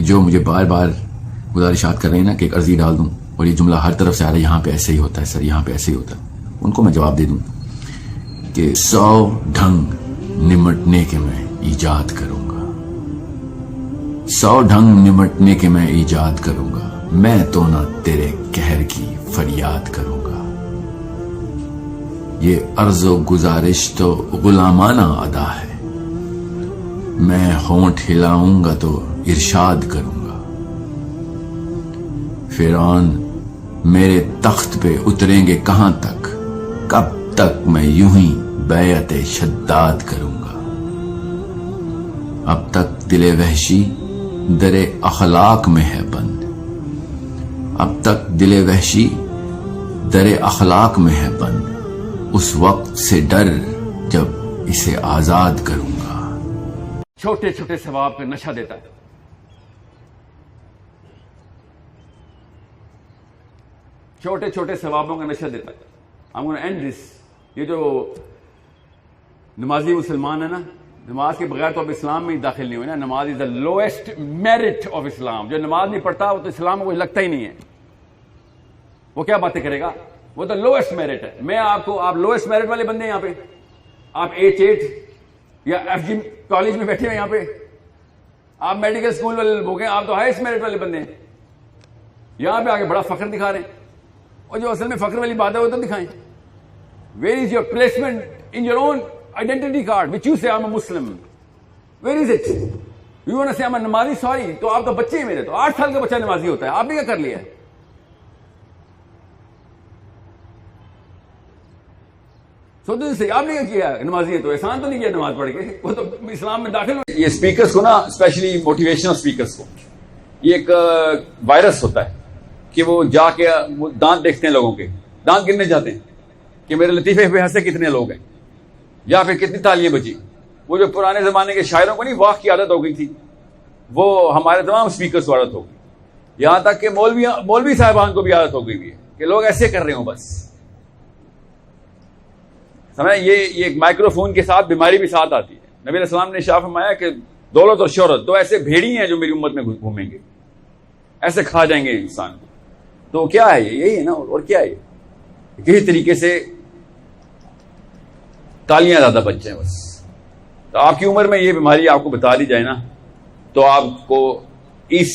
جو مجھے بار بار گزارشات کر رہے ہیں نا کہ ایک عرضی ڈال دوں اور یہ جملہ ہر طرف سے آ رہا ہے یہاں پہ ایسے ہی ہوتا ہے سر، یہاں پہ ایسے ہی ہوتا ہے، ان کو میں جواب دے دوں کہ 100 ڈھنگ نمٹنے کے میں ایجاد کروں گا، 100 ڈھنگ نمٹنے کے میں ایجاد کروں گا، میں تو نہ تیرے قہر کی فریاد کروں گا، یہ عرض و گزارش تو غلامانہ ادا ہے، میں ہونٹ ہلاؤں گا تو ارشاد کروں گا، فرعون میرے تخت پہ اتریں گے کہاں تک، کب تک میں یوں ہی بیعت شداد کروں گا، اب تک دل وحشی در اخلاق میں ہے بند، اب تک دل وحشی در اخلاق میں ہے بند، اس وقت سے ڈر جب اسے آزاد کروں گا۔ چھوٹے چھوٹے ثواب پہ نشہ دیتا ہے، چھوٹے چھوٹے ثوابوں کا نشہ دیتا ہے۔ I'm going to end this۔ یہ جو نمازی مسلمان ہے نا، نماز کے بغیر تو اب اسلام میں ہی داخل نہیں ہوئے نا، نماز از دا لوئسٹ میرٹ آف اسلام۔ جو نماز نہیں پڑھتا وہ تو اسلام میں کوئی لگتا ہی نہیں ہے، وہ کیا باتیں کرے گا، وہ تو لوئسٹ میرٹ ہے۔ میں آپ لوئسٹ میرٹ والے بندے ہیں یہاں پہ، آپ H8 یا FG کالج میں بیٹھے ہوئے یہاں پہ، آپ میڈیکل اسکول والے لوگ ہیں، آپ تو ہائیسٹ میرٹ والے بندے ہیں، یہاں پہ آگے بڑا فخر دکھا رہے ہیں، اور جو اصل میں فخر والی بات ہے وہ تو دکھائیں۔ Where is your placement in your own identity card which you say I'm a Muslim? Where is it? You want to say I'm a نمازی؟ sorry، تو آپ تو بچے ہیں میرے، تو 8 سال کا بچہ نمازی ہوتا ہے، آپ نے کیا کر لیا ہے؟ سوچتے سے آپ نے کیا کیا ہے؟ نمازی ہے تو احسان تو نہیں کیا نماز پڑھ کے، وہ تو اسلام میں داخل ہوئے۔ یہ اسپیکرز کو نا، اسپیشلی موٹیویشنل اسپیکرز کو، یہ ایک وائرس ہوتا ہے کہ وہ جا کے دانت دیکھتے ہیں لوگوں کے، دانت گننے جاتے ہیں کہ میرے لطیفے پہ ہنسے کتنے لوگ ہیں یا پھر کتنی تالیاں بجی۔ وہ جو پرانے زمانے کے شاعروں کو نہیں واق کی عادت ہو گئی تھی، وہ ہمارے تمام اسپیکرز کو عادت ہو گئی، یہاں تک کہ مولوی صاحبان کو بھی عادت ہو گئی ہے کہ لوگ ایسے کر رہے ہوں بس۔ سمجھیں، یہ ایک مائکرو فون کے ساتھ بیماری بھی ساتھ آتی ہے۔ نبی علیہ السلام نے ارشاد فرمایا کہ دولت اور شہرت دو ایسے بھیڑی ہیں جو میری امت میں گھومیں گے، ایسے کھا جائیں گے انسان کو۔ تو کیا ہے یہی ہے نا، اور کیا ہے، کسی طریقے سے تالیاں زیادہ بچ جائیں بس۔ تو آپ کی عمر میں یہ بیماری آپ کو بتا دی جائے نا، تو آپ کو اس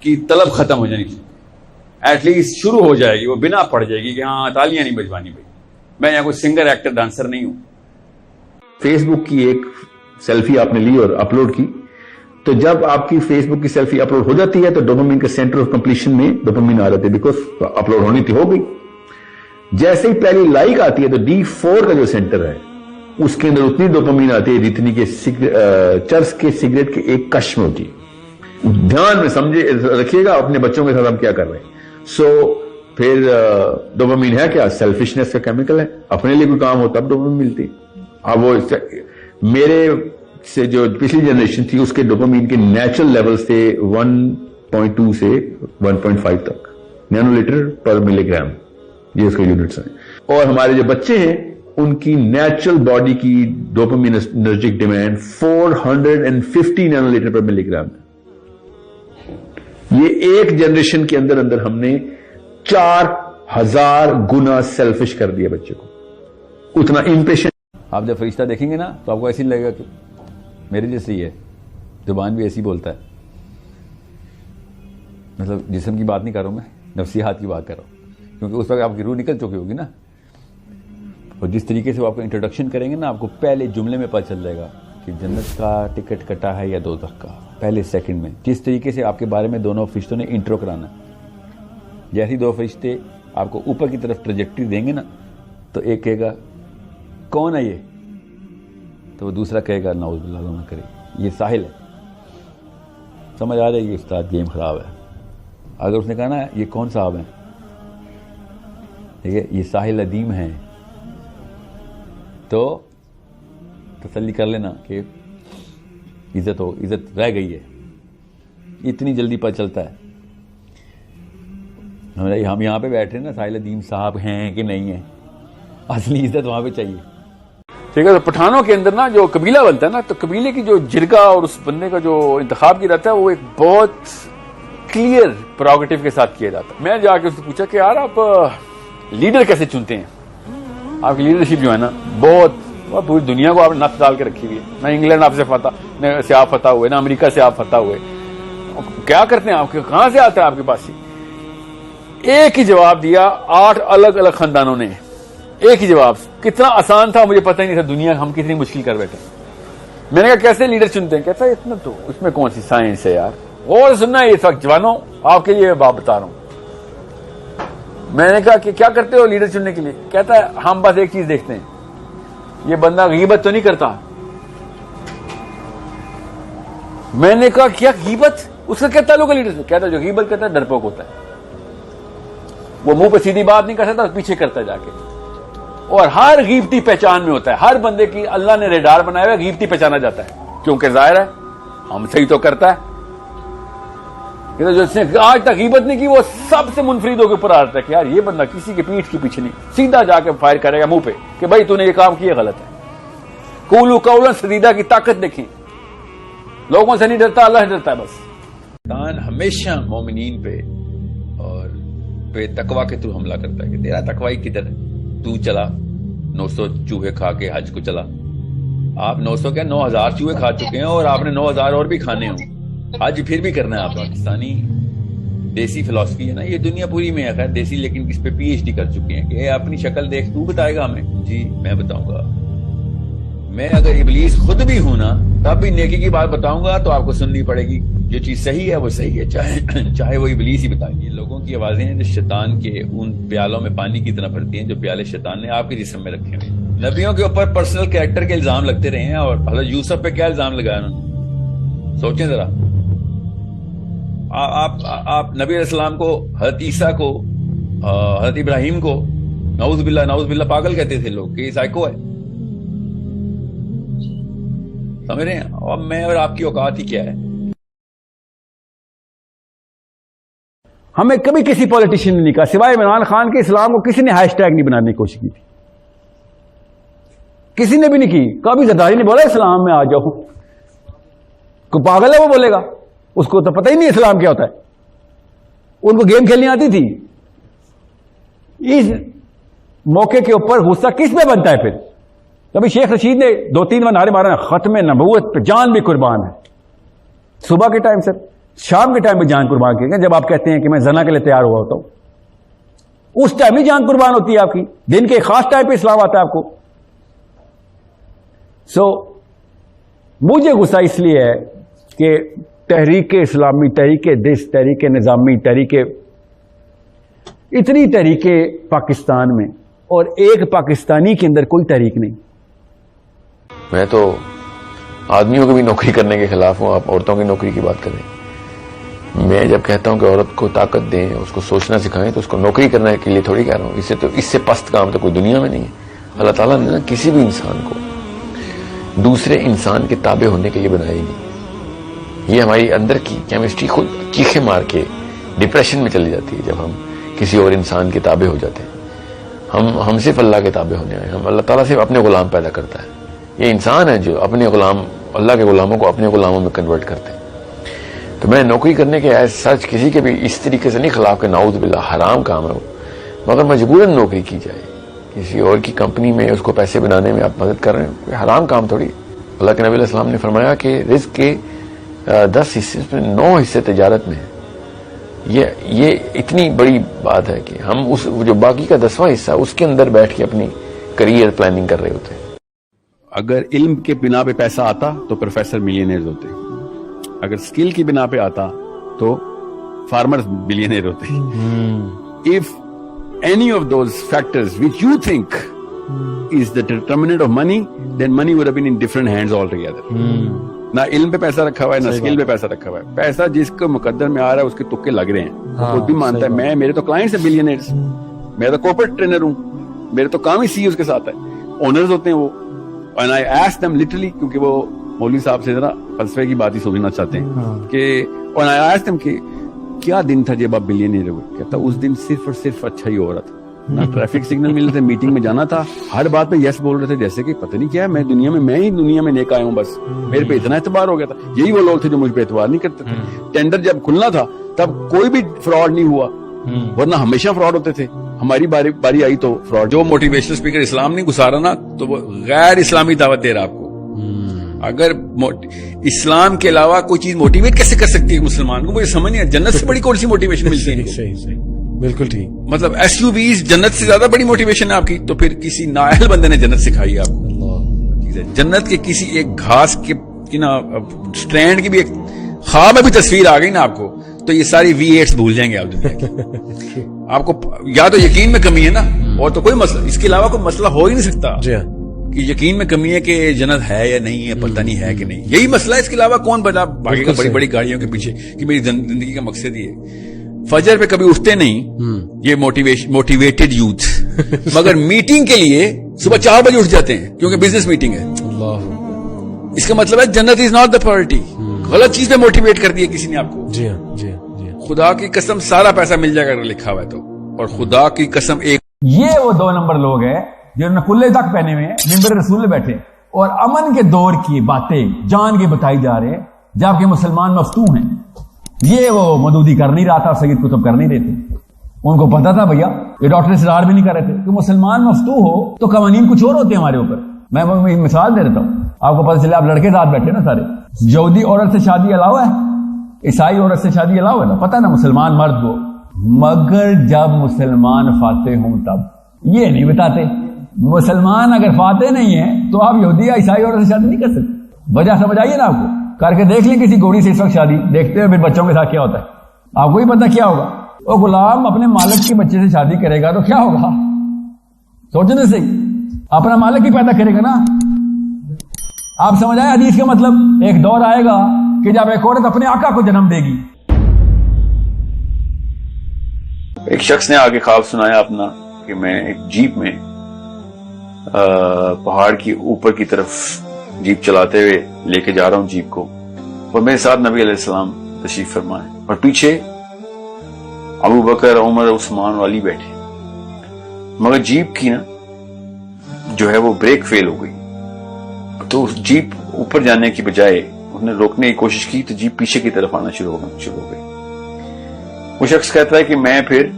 کی طلب ختم ہو جانی چاہیے، ایٹ لیسٹ شروع ہو جائے گی، وہ بنا پڑ جائے گی کہ ہاں تالیاں نہیں بجوانی بھائی، میں یہاں کوئی سنگر ایکٹر ڈانسر نہیں ہوں۔ فیس بک کی ایک سیلفی آپ نے لی اور اپلوڈ کی، تو جب آپ کی فیس بک کی سیلفی اپلوڈ ہو جاتی ہے تو ڈوپامین کے سینٹر آف کمپلیشن میں ڈوپامین آ جاتے ہیں، بیکاز اپلوڈ ہونی تھی، ہو گئی۔ جیسے ہی پہلی لائک آتی ہے تو D4 کا جو سینٹر ہے اس کے اندر اتنی ڈوپامین آتی ہے جتنی کہ چرس کے سگریٹ کے ایک کش میں ہوتی ہے۔ دھیان میں سمجھے رکھیے گا اپنے بچوں کے ساتھ ہم کیا کر رہے ہیں۔ سو پھر ڈوپامین ہے کیا؟ سیلفشنس کا کیمیکل ہے، اپنے لیے کوئی کام ہوتا اب ڈوپامین ملتی۔ اب وہ میرے سے جو پچھلی جنریشن تھی اس کے ڈوپامین کے نیچرل لیولز تھے 1.2 سے 1.5 تک نینو لیٹر پر ملی گرام، یہ اس کے یونٹس ہیں۔ اور ہمارے جو بچے ہیں ان کی نیچرل باڈی کی ڈوپامین انرجک ڈیمانڈ 450 نینو لیٹر پر ملی گرام ہے۔ یہ ایک جنریشن کے اندر ہم نے 4000 گنا سیلفش کر دیا بچے کو، اتنا امپیشنٹ۔ آپ جب فرشتہ دیکھیں گے نا تو آپ کو ایسے لگے گا کہ میرے جیسے ہی ہے، زبان بھی ایسی بولتا ہے، مطلب جسم کی بات نہیں کر رہا ہوں میں، نفسیات کی بات کر رہا ہوں، کیونکہ اس وقت آپ کی روح نکل چکی ہوگی نا۔ اور جس طریقے سے وہ آپ کو انٹروڈکشن کریں گے نا، آپ کو پہلے جملے میں پتہ چل جائے گا کہ جنت کا ٹکٹ کٹا ہے یا دوزخ کا، پہلے سیکنڈ میں۔ جس طریقے سے آپ کے بارے میں دونوں فرشتوں نے انٹرو کرانا، جیسے دو فرشتے آپ کو اوپر کی طرف ٹریجیکٹری دیں گے نا، تو ایک کہے گا کون ہے یہ، تو وہ دوسرا کہے گا نعوذ باللہ نہ کرے یہ ساحل ہے۔ سمجھ آ رہی ہے استاد گیم خراب ہے۔ اگر اس نے کہا نا یہ کون صاحب ہیں، ٹھیک ہے، یہ ساحل عدیم ہیں، تو تسلی کر لینا کہ عزت رہ گئی ہے، اتنی جلدی پتہ چلتا ہے۔ ہم یہاں پہ بیٹھے نا، ساحل عدیم صاحب ہیں کہ نہیں ہیں، اصلی عزت وہاں پہ چاہیے۔ ٹھیک ہے. تو پٹھانوں کے اندر نا جو قبیلہ بنتا ہے نا, تو قبیلے کی جو جرگہ اور اس بندے کا جو انتخاب کیا جاتا ہے وہ ایک بہت کلیئر پروگیٹو کے ساتھ کیا جاتا ہے. میں جا کے اس سے پوچھا کہ یار آپ لیڈر کیسے چنتے ہیں, آپ کی لیڈرشپ جو ہے نا بہت پوری دنیا کو آپ نے نفت ڈال کے رکھی ہوئی ہے, نہ انگلینڈ آپ سے آپ فتح ہوئے, نہ امریکہ سے آپ فتح ہوئے, کیا کرتے ہیں آپ کے, کہاں سے آتا ہے آپ کے پاس؟ ایک ہی جواب دیا 8 الگ الگ خاندانوں نے, ایک ہی جواب. کتنا آسان تھا مجھے پتہ ہی نہیں تھا, دنیا ہم کتنی مشکل کر بیٹھے. میں نے کہا کیسے لیڈر چنتے ہیں؟ کہتا ہے اتنا تو اس میں کون سی سائنس ہے یار, اور سننا ہے اس وقت جوانوں, آپ کے لیے بات بتا رہا ہوں. میں نے کہا کہ کیا کرتے ہو لیڈر چننے کے لیے؟ کہتا ہے ہم بس ایک چیز دیکھتے ہیں, یہ بندہ غیبت تو نہیں کرتا. میں نے کہا کیا غیبت, اس کا کیا تعلق ہے لیڈر سے؟ کہتا ہے جو غیبت کرتا ہے ڈرپوک ہوتا ہے, وہ منہ پہ سیدھی بات نہیں کر سکتا, پیچھے کرتا ہے جا کے. اور ہر غیبتی پہچان میں ہوتا ہے, ہر بندے کی اللہ نے ریڈار بنایا ہوا, غیبتی پہچانا جاتا ہے, کیونکہ ظاہر ہے ہم صحیح تو کرتا ہے. جو اس نے آج تک غیبت نہیں کی وہ سب سے منفرد ہو کے اوپر آتا ہے کہ یار یہ بندہ کسی کے پیٹھ کے پیچھے نہیں, سیدھا جا کے فائر کرے گا منہ پہ کہ بھائی تو نے یہ کام کیا غلط ہے. قولوا قولا سدیدا کی طاقت دیکھیں, لوگوں سے نہیں ڈرتا, اللہ سے ڈرتا ہے بس. شیطان ہمیشہ مومنین پہ اور پہ تقوی کے تھرو حملہ کرتا ہے کہ تیرا تقوی کدھر ہے, تو چلا 900 چوہے کھا کے حج کو چلا. آپ 900 کیا 9000 چوہے کھا چکے ہیں, اور آپ نے 9000 اور بھی کھانے ہوں, حج پھر بھی کرنا ہے. آپ پاکستانی دیسی فلسفی ہے نا, یہ دنیا پوری میں ہے خیر دیسی, لیکن اس پہ PhD کر چکے ہیں کہ اپنی شکل دیکھ, تو بتائے گا ہمیں. جی میں بتاؤں گا, میں اگر ابلیس خود بھی ہوں نا تب بھی نیکی کی بات بتاؤں گا تو آپ کو سننی پڑے گی. جو چیز صحیح ہے وہ صحیح ہے, چاہے وہ ابلیس ہی بتائے. یہ لوگوں کی آوازیں ہیں جو شیطان کے ان پیالوں میں پانی کی طرح بھرتی ہیں جو پیالے شیطان نے آپ کے جسم میں رکھے ہوئے. نبیوں کے اوپر پرسنل کریکٹر کے الزام لگتے رہے ہیں, اور حضرت یوسف پہ کیا الزام لگایا انہوں نے, سوچیں ذرا. آپ نبی علیہ السلام کو, حضرت عیسیٰ کو, حضرت ابراہیم کو نعوذ باللہ پاگل کہتے تھے لوگ کہ یہ سائیکو ہے, سمجھ رہے ہیں. اور میں اور آپ کی اوقات ہی کیا ہے. ہمیں کبھی کسی پولیٹیشین نے نہیں کہا سوائے عمران خان کے اسلام کو کسی نے ہیش ٹیگ نہیں بنانے کی کوشش کی تھی, کسی نے بھی نہیں کی. کبھی زرداری نے بولا اسلام میں آ جاؤ, کوئی پاگل ہے وہ بولے گا, اس کو تو پتہ ہی نہیں اسلام کیا ہوتا ہے. ان کو گیم کھیلنی آتی تھی. اس موقع کے اوپر غصہ کس میں بنتا ہے پھر؟ کبھی شیخ رشید نے 2-3 بار نعرے مارا, ختم نبوت پہ جان بھی قربان ہے. صبح کے ٹائم سے شام کے ٹائم پہ جان قربان کی, جب آپ کہتے ہیں کہ میں زنا کے لیے تیار ہوا ہوتا ہوں, اس ٹائم ہی جان قربان ہوتی ہے آپ کی. دن کے خاص ٹائم پہ اسلام آتا ہے آپ کو. مجھے غصہ اس لیے ہے کہ تحریک اسلامی, تحریک دس, تحریک نظامی, اتنی تحریکیں پاکستان میں, اور ایک پاکستانی کے اندر کوئی تحریک نہیں. میں تو آدمیوں کو بھی نوکری کرنے کے خلاف ہوں, آپ عورتوں کی نوکری کی بات کریں. میں جب کہتا ہوں کہ عورت کو طاقت دیں, اس کو سوچنا سکھائیں, تو اس کو نوکری کرنے کے لیے تھوڑی کہہ رہا ہوں. اس سے پست کام تو کوئی دنیا میں نہیں ہے. اللہ تعالیٰ نے نا کسی بھی انسان کو دوسرے انسان کے تابع ہونے کے لیے بنایا ہی نہیں. یہ ہماری اندر کی کیمسٹری خود چیخے مار کے ڈپریشن میں چلی جاتی ہے جب ہم کسی اور انسان کے تابع ہو جاتے ہیں. ہم صرف اللہ کے تابع ہونے آئے. ہم اللہ تعالیٰ صرف اپنے غلام پیدا کرتا ہے. یہ انسان ہے جو اپنے غلام, اللہ کے غلاموں کو اپنے غلاموں میں کنورٹ کرتے ہیں. تو میں نوکری کرنے کے ایز سچ کسی کے بھی اس طریقے سے نہیں خلاف کہ نعوذ باللہ حرام کام ہے وہ, مگر مجبوراً نوکری کی جائے کسی اور کی کمپنی میں, اس کو پیسے بنانے میں آپ مدد کر رہے ہیں, کوئی حرام کام تھوڑی. اللہ کے نبی علیہ السلام نے فرمایا کہ رزق کے 10 حصے میں 9 حصے تجارت میں ہے. یہ اتنی بڑی بات ہے کہ ہم اس جو باقی کا 10واں حصہ اس کے اندر بیٹھ کے اپنی کریئر پلاننگ کر رہے ہوتے ہیں. اگر علم کے بنا پہ پیسہ آتا تو پروفیسر ملینئرز ہوتے, اگر سکل کی بنا پہ آتا تو فارمرز بلینئر ہوتے. If any of those factors which you think is the determinant of money, then money would have been in different hands altogether. نہ علم پہ پیسہ رکھا ہوا ہے, نہ سکل پہ پیسہ رکھا ہوا ہے. پیسہ جس کو مقدر میں آ رہا ہے اس کے تکے لگ رہے ہیں. خود بھی مانتا ہے, میرے تو کلائنٹس ہیں بلینئرز, میں تو کارپوریٹ ٹرینر ہوں, میرے تو کام ہی CEOs کے ساتھ ہے, اونرز ہوتے ہیں وہ. And I asked them literally, کیونکہ وہ مولوی صاحب سے ذرا فلسفے کی بات ہی سمجھنا چاہتے ہیں کہ, اور I asked them کہ کیا دن تھا جب آپ بلینئر ہوئے؟ کہتا اس دن صرف اور صرف اچھا ہی ہو رہا تھا. نہ ٹریفک سگنل مل رہے تھے, میٹنگ میں جانا تھا, ہر بات میں یس بول رہے تھے, جیسے کہ پتہ نہیں کیا ہے, میں ہی دنیا میں نیک آیا ہوں, بس میرے پہ اتنا اعتبار ہو گیا تھا. یہی وہ لوگ تھے جو مجھ پہ اعتبار نہیں کرتے تھے. ٹینڈر جب کھلنا تھا تب کوئی بھی فراڈ نہیں ہوا, ورنہ ہمیشہ فراڈ ہوتے تھے. ہماری باری آئی تو فراڈ. جو موٹیویشنل اسپیکر اسلام نہیں گھسا رہا نا, تو وہ غیر اسلامی دعوت دے رہا آپ کو. اگر اسلام کے علاوہ کوئی چیز موٹیویٹ کیسے کر سکتی ہے مسلمان کو, مجھے سمجھ نہیں ہے. جنت سے بڑی کون سی موٹیویشن ملتی ہے؟ صحیح بالکل ٹھیک. مطلب SUVs جنت سے زیادہ بڑی موٹیویشن ہے آپ کی, تو پھر کسی نااہل بندے نے جنت سکھائی آپ کو. جنت کے کسی ایک گھاس کے نا سٹرینڈ کی بھی ایک خواب میں بھی تصویر آ گئی نا آپ کو, تو یہ ساری V8 بھول جائیں گے آپ دنیا کی. آپ کو یا تو یقین میں کمی ہے نا, اور تو کوئی مسئلہ, اس کے علاوہ کوئی مسئلہ ہو ہی نہیں سکتا کہ یقین میں کمی ہے کہ جنت ہے یا نہیں ہے, پتہ نہیں ہے کہ نہیں. یہی مسئلہ ہے, اس کے علاوہ کون بتا بھاگے گا بڑی بڑی گاڑیوں کے پیچھے کہ میری زندگی کا مقصد یہ ہے. فجر پہ کبھی اٹھتے نہیں یہ موٹیویٹڈ یوتھ, مگر میٹنگ کے لیے صبح 4 بجے اٹھ جاتے ہیں کیونکہ بزنس میٹنگ ہے. اس کا مطلب ہے جنت از ناٹ دا پرائورٹی. غلط چیز پہ موٹیویٹ کر دیا کسی نے آپ کو. جی ہاں. خدا کی قسم سارا پیسہ مل جائے گا اگر لکھا ہوا ہے تو, اور خدا کی قسم ایک. یہ وہ 2 نمبر لوگ ہیں جنہوں نے کلے تک پہنے ہوئے ہیں, ممبر رسول میں بیٹھے اور امن کے دور کی باتیں جان کے بتائی جا رہے ہیں, جبکہ مسلمان مفتون ہیں. یہ وہ مودودی کر نہیں رہا تھا, سید قطب کر نہیں رہے تھے. ان کو پتا تھا بھیا, یہ ڈاکٹر اسرار بھی نہیں کر رہے تھے کہ مسلمان مفتو ہو تو قوانین کچھ اور ہوتے ہیں ہمارے اوپر. میں مثال دے دیتا ہوں آپ کو پتہ چلے. آپ لڑکے ساتھ بیٹھے نا سارے, یہودی عورت سے شادی الاؤ ہے, عیسائی عورت سے شادی الاؤ ہے نا, پتہ نا مسلمان مرد کو, مگر جب مسلمان فاتح ہوں تب یہ نہیں بتاتے. مسلمان اگر فاتح نہیں ہے تو آپ یہودی یا عیسائی عورت سے شادی نہیں کر سکتے. وجہ سمجھ آئیے نا آپ کو, کر کے دیکھ لیں کسی گھوڑی سے اس وقت شادی, دیکھتے ہیں پھر بچوں کے ساتھ کیا ہوتا ہے. آپ کو ہی پتا کیا ہوگا. وہ غلام اپنے مالک کے بچے سے شادی کرے گا تو کیا ہوگا, سوچنے سے اپنا مالک ہی پیدا کرے گا نا. آپ سمجھ آئے حدیث کا مطلب. ایک دور آئے گا کہ جب ایک عورت اپنے آقا کو جنم دے گی. ایک شخص نے آگے خواب سنایا اپنا کہ میں ایک جیپ میں پہاڑ کی اوپر کی طرف جیپ چلاتے ہوئے لے کے جا رہا ہوں جیپ کو, اور میرے ساتھ نبی علیہ السلام تشریف فرمائے, اور پیچھے ابو بکر, عمر, عثمان والی بیٹھے. مگر جیپ کی نا جو ہے وہ بریک فیل ہو گئی, تو اس جیپ اوپر جانے کی بجائے انہوں نے روکنے کی کوشش کی تو جیپ پیچھے کی طرف آنا شروع ہو گئی. وہ شخص کہتا ہے کہ میں پھر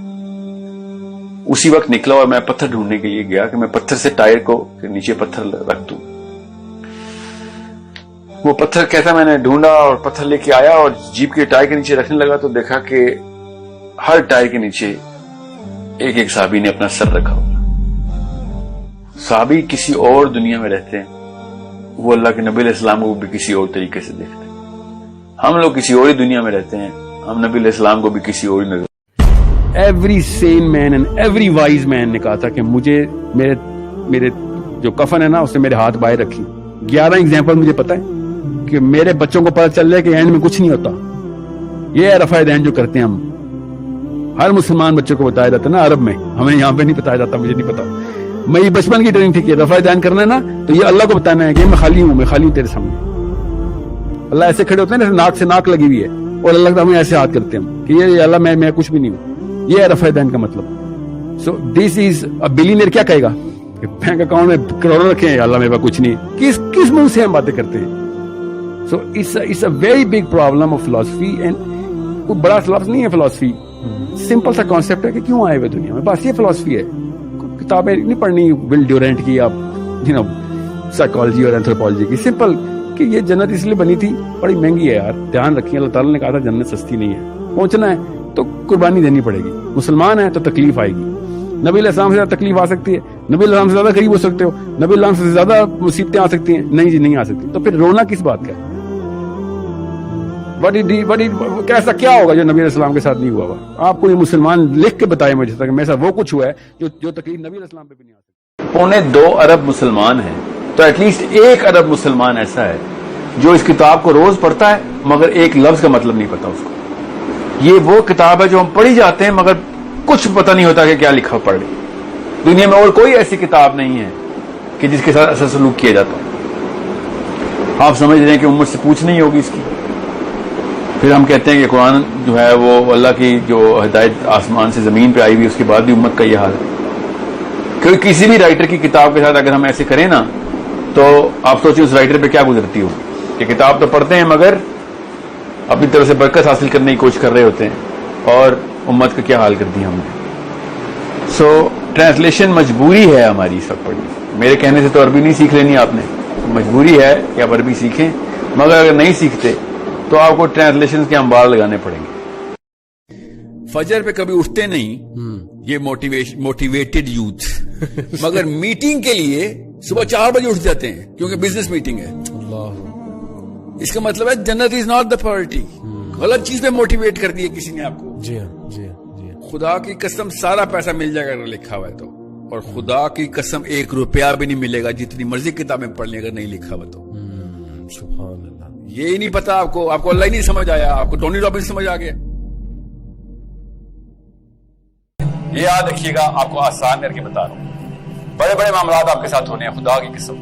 اسی وقت نکلا اور میں پتھر ڈھونڈنے کے لیے گیا کہ میں پتھر سے ٹائر کو نیچے پتھر رکھ دوں. وہ پتھر کہتا میں نے ڈھونڈا اور پتھر لے کے آیا اور جیپ کے ٹائر کے نیچے رکھنے لگا تو دیکھا کہ ہر ٹائر کے نیچے ایک ایک صحابی نے اپنا سر رکھا ہوا. صحابی کسی اور دنیا میں رہتے ہیں, وہ اللہ کے نبی علیہ السلام کو بھی کسی اور طریقے سے دیکھتے ہیں. ہم لوگ کسی اور دنیا میں رہتے ہیں, ہم نبی علیہ السلام کو بھی کسی اور نظر. Every sane man and every wise man نے کہا تھا کہ مجھے میرے جو کفن ہے نا اس سے میرے ہاتھ باہر رکھی. 11 ایگزامپل مجھے پتا ہے کہ میرے بچوں کو پتا چل جائے کہ اینڈ میں کچھ نہیں ہوتا. یہ ہے رفع دین جو کرتے ہیں ہم. ہر مسلمان بچوں کو بتایا جاتا ہے نا عرب میں, ہمیں یہاں پہ نہیں بتایا جاتا, مجھے نہیں پتا. میری بچپن کی ٹریننگ تھی کہ رفع دین کرنا ہے نا تو یہ اللہ کو بتانا ہے کہ میں خالی ہوں تیرے سامنے. اللہ ایسے کھڑے ہوتے ہیں نا, ناک سے ناک لگی ہوئی ہے, اور اللہ تعالیٰ ہمیں ایسے ہاتھ کرتے ہیں کہ یہ اللہ میں کچھ بھی نہیں ہوں. یہ ہے رفع دین کا مطلب. سو دس از اے بلینئر. کیا کہے گا کہ بینک اکاؤنٹ میں کروڑوں رکھے ہیں, اللہ میرے پاس کچھ نہیں. کس منہ سے ہم باتیں کرتے ہیں. So it's a very big problem of philosophy. And کوئی بڑا لفظ نہیں ہے فلاسفی, سمپل سا کانسیپٹ ہے کہ کیوں آئے ہوئے دنیا میں, بس یہ فلاسفی ہے. کتابیں نہیں پڑھنی ول ڈیورنٹ کی, آپ سائیکالوجی اور اینتھروپولوجی کی. سمپل کہ یہ جنت اس لیے بنی تھی, بڑی مہنگی ہے یار, دھیان رکھیے. اللہ تعالیٰ نے کہا تھا جنت سستی نہیں ہے, پہنچنا ہے تو قربانی دینی پڑے گی. مسلمان ہے تو تکلیف آئے گی. نبی علیہ السلام سے زیادہ تکلیف آ سکتی ہے, نبی علیہ السلام سے زیادہ قریب ہو سکتے ہو, نبی علیہ السلام سے زیادہ مصیبتیں آ سکتی ہیں. نہیں جی, نہیں آ سکتی. تو پھر رونا کس بات کا ہے؟ ایسا کیا ہوگا جو نبی علیہ السلام کے ساتھ نہیں ہوا ہوا؟ آپ کو یہ مسلمان لکھ کے بتائے مجھے تک میں وہ کچھ ہوا ہے جو تکلیف نبی علیہ السلام پہ بھی نہیں آ سکتی. 2.25 ارب مسلمان ہیں, تو ایٹ لیسٹ 1 ارب مسلمان ایسا ہے جو اس کتاب کو روز پڑھتا ہے مگر ایک لفظ کا مطلب نہیں پتا اس کو. یہ وہ کتاب ہے جو ہم پڑھی جاتے ہیں مگر کچھ پتہ نہیں ہوتا کہ کیا لکھا پڑھ رہے. دنیا میں اور کوئی ایسی کتاب نہیں ہے کہ جس کے ساتھ ایسا سلوک کیا جاتا ہے. آپ سمجھ رہے ہیں کہ امت سے پوچھ نہیں ہوگی اس کی. پھر ہم کہتے ہیں کہ قرآن جو ہے وہ اللہ کی جو ہدایت آسمان سے زمین پہ آئی ہوئی, اس کے بعد بھی امت کا یہ حال ہے. کیونکہ کسی بھی رائٹر کی کتاب کے ساتھ اگر ہم ایسے کریں نا تو آپ سوچیں اس رائٹر پہ کیا گزرتی ہو کہ کتاب تو پڑھتے ہیں مگر اپنی طرف سے برکت حاصل کرنے کی کوشش کر رہے ہوتے ہیں اور امت کا کیا حال کر دیا ہم نے. سو ٹرانسلیشن مجبوری ہے ہماری اس وقت پڑھنی. میرے کہنے سے تو عربی نہیں سیکھ لینی آپ نے, مجبوری ہے کہ آپ عربی سیکھیں, مگر اگر نہیں سیکھتے تو آپ کو ٹرانسلیشن کے انبار لگانے پڑیں گے. فجر پہ کبھی اٹھتے نہیں یہ موٹیویٹڈ یوتھ, مگر میٹنگ کے لیے صبح 4 بجے اٹھ جاتے ہیں کیونکہ بزنس میٹنگ ہے. اس کا مطلب ہے جنت از ناٹ دا پرائورٹی. غلط چیز پہ موٹیویٹ کر دی ہے کسی نے آپ کو. جی ہاں جی ہاں جی ہاں. خدا کی قسم سارا پیسہ مل جائے گا اگر لکھا ہوا ہے تو, اور خدا کی قسم 1 روپیہ بھی نہیں ملے گا جتنی مرضی کتابیں پڑھ لیں اگر نہیں لکھا ہوا تو. سبحان اللہ. یہ ہی نہیں پتا آپ کو اللہ ہی نہیں سمجھ آیا, آپ کو ٹونی رابنس سمجھ آ گیا. یہ یاد رکھیے گا, آپ کو آسان کر کے بتا رہا ہوں, بڑے بڑے معاملات آپ کے ساتھ ہونے ہیں. خدا کی قسم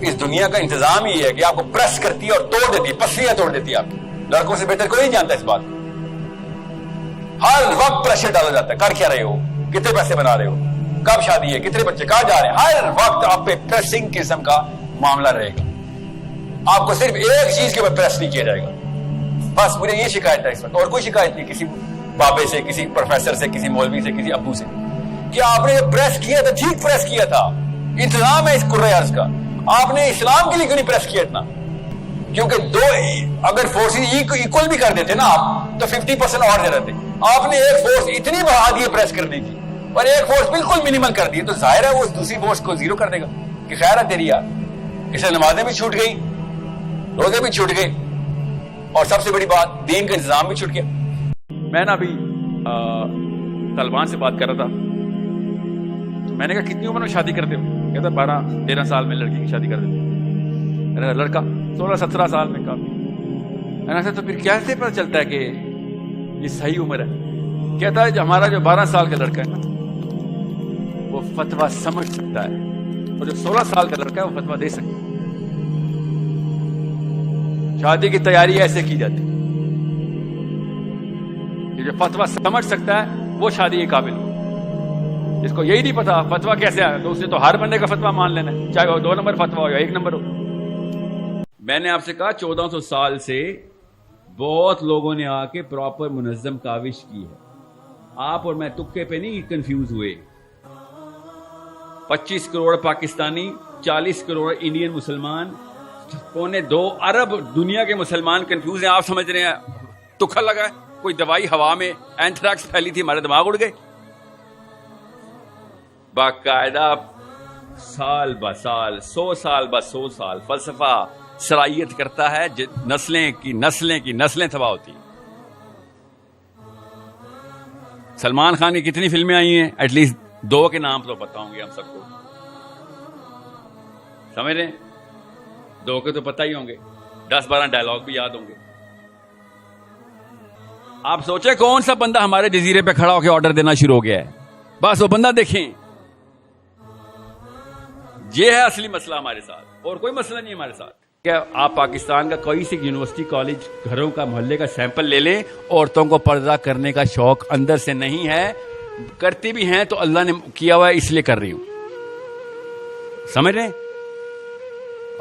اس دنیا کا انتظام ہی ہے کہ آپ کو پریس کرتی ہے اور توڑ دیتی ہے, پسلیاں توڑ دیتی ہے آپ کی. لڑکوں سے بہتر کوئی نہیں جانتا اس بات کو. ہر وقت پریشر ڈالا جاتا ہے, کر کیا رہے ہو, کتنے پیسے بنا رہے ہو, کب شادی ہے, کتنے بچے, کہاں جا رہے ہیں. ہر وقت آپ پہ پریسنگ قسم کا معاملہ رہے گا. آپ کو صرف ایک چیز کے اوپر پریس نہیں کیا جائے گا. بس مجھے یہ شکایت ہے اس وقت, اور کوئی شکایت نہیں کسی بابے سے, کسی پروفیسر سے, کسی مولوی سے, کسی ابو سے, کہ آپ نے پریس کیا تھا, ٹھیک پریس کیا تھا, انتظام ہے اس قرۂ ارض کا. آپ نے اسلام کے لیے کیوں نہیں پریس کیا اتنا؟ کیونکہ دو اگر فورسز ایکول بھی کر دیتے نا آپ تو 50% اور دے رہتے. آپ نے ایک فورس اتنی بڑھا دی ہے پریس کرنے کی, اور ایک فورس بالکل منیمل کر دی, تو ظاہر ہے وہ دوسری فورس کو زیرو کر دے گا کہ خیر ہے تیری یار. اس سے نمازیں بھی چھوٹ گئی, روزے بھی چھوٹ گئے, اور سب سے بڑی بات دین کا انتظام بھی چھوٹ گیا. میں نا ابھی طالبان سے بات کر رہا تھا, تو میں نے کہا کتنی عمر میں شادی کرتے ہو؟ کہتا 12-13 سال میں لڑکی کی شادی کر دیتے. لڑکا 16-17 سال میں کافی. میں نے کہا تو پھر کیسے پتہ چلتا ہے کہ یہ صحیح عمر ہے؟ کہتا ہے ہمارا جو 12 سال کا لڑکا ہے نا وہ فتویٰ سمجھ سکتا ہے, اور جو 16 سال کا لڑکا ہے وہ فتویٰ دے سکتا ہے. شادی کی تیاری ایسے کی جاتی ہے کہ جو فتویٰ سمجھ سکتا ہے وہ شادی کے قابل ہو. جس کو یہی نہیں پتا فتویٰ کیسے آیا, تو اسے تو ہر بندے کا فتویٰ مان لینا ہے, چاہے وہ 2 نمبر فتویٰ ہو یا 1 نمبر ہو. میں نے آپ سے کہا 1400 سال سے بہت لوگوں نے آ کے پراپر منظم کاوش کی ہے. آپ اور میں تکے پہ نہیں کنفیوز ہوئے. 25 کروڑ پاکستانی, 40 کروڑ انڈین مسلمان, 2.25 ارب دنیا کے مسلمان کنفیوز ہیں. آپ سمجھ رہے ہیں تکھا لگا ہے, کوئی دوائی ہوا میں اینتھریکس پھیلی تھی ہمارے دماغ اڑ گئے. باقاعدہ سال ب سال 100 سال ب 100 سال فلسفہ سرائیت کرتا ہے, نسلیں کی نسلیں تباہ ہوتی ہیں. سلمان خان کی کتنی فلمیں آئی ہیں؟ ایٹ لیسٹ 2 کے نام تو پتہ ہوں گے ہم سب کو, سمجھ رہے ہیں؟ 2 کے تو پتہ ہی ہوں گے, 10-12 ڈائلاگ بھی یاد ہوں گے. آپ سوچیں کون سا بندہ ہمارے جزیرے پہ کھڑا ہو کے آرڈر دینا شروع ہو گیا ہے؟ بس وہ بندہ دیکھیں. یہ ہے اصلی مسئلہ ہمارے ساتھ, اور کوئی مسئلہ نہیں ہمارے ساتھ. کیا آپ پاکستان کا کوئی سی یونیورسٹی, کالج, گھروں کا, محلے کا سیمپل لے لیں, عورتوں کو پردہ کرنے کا شوق اندر سے نہیں ہے. کرتی بھی ہیں تو اللہ نے کیا ہوا ہے اس لیے کر رہی ہوں, سمجھ رہے ہیں؟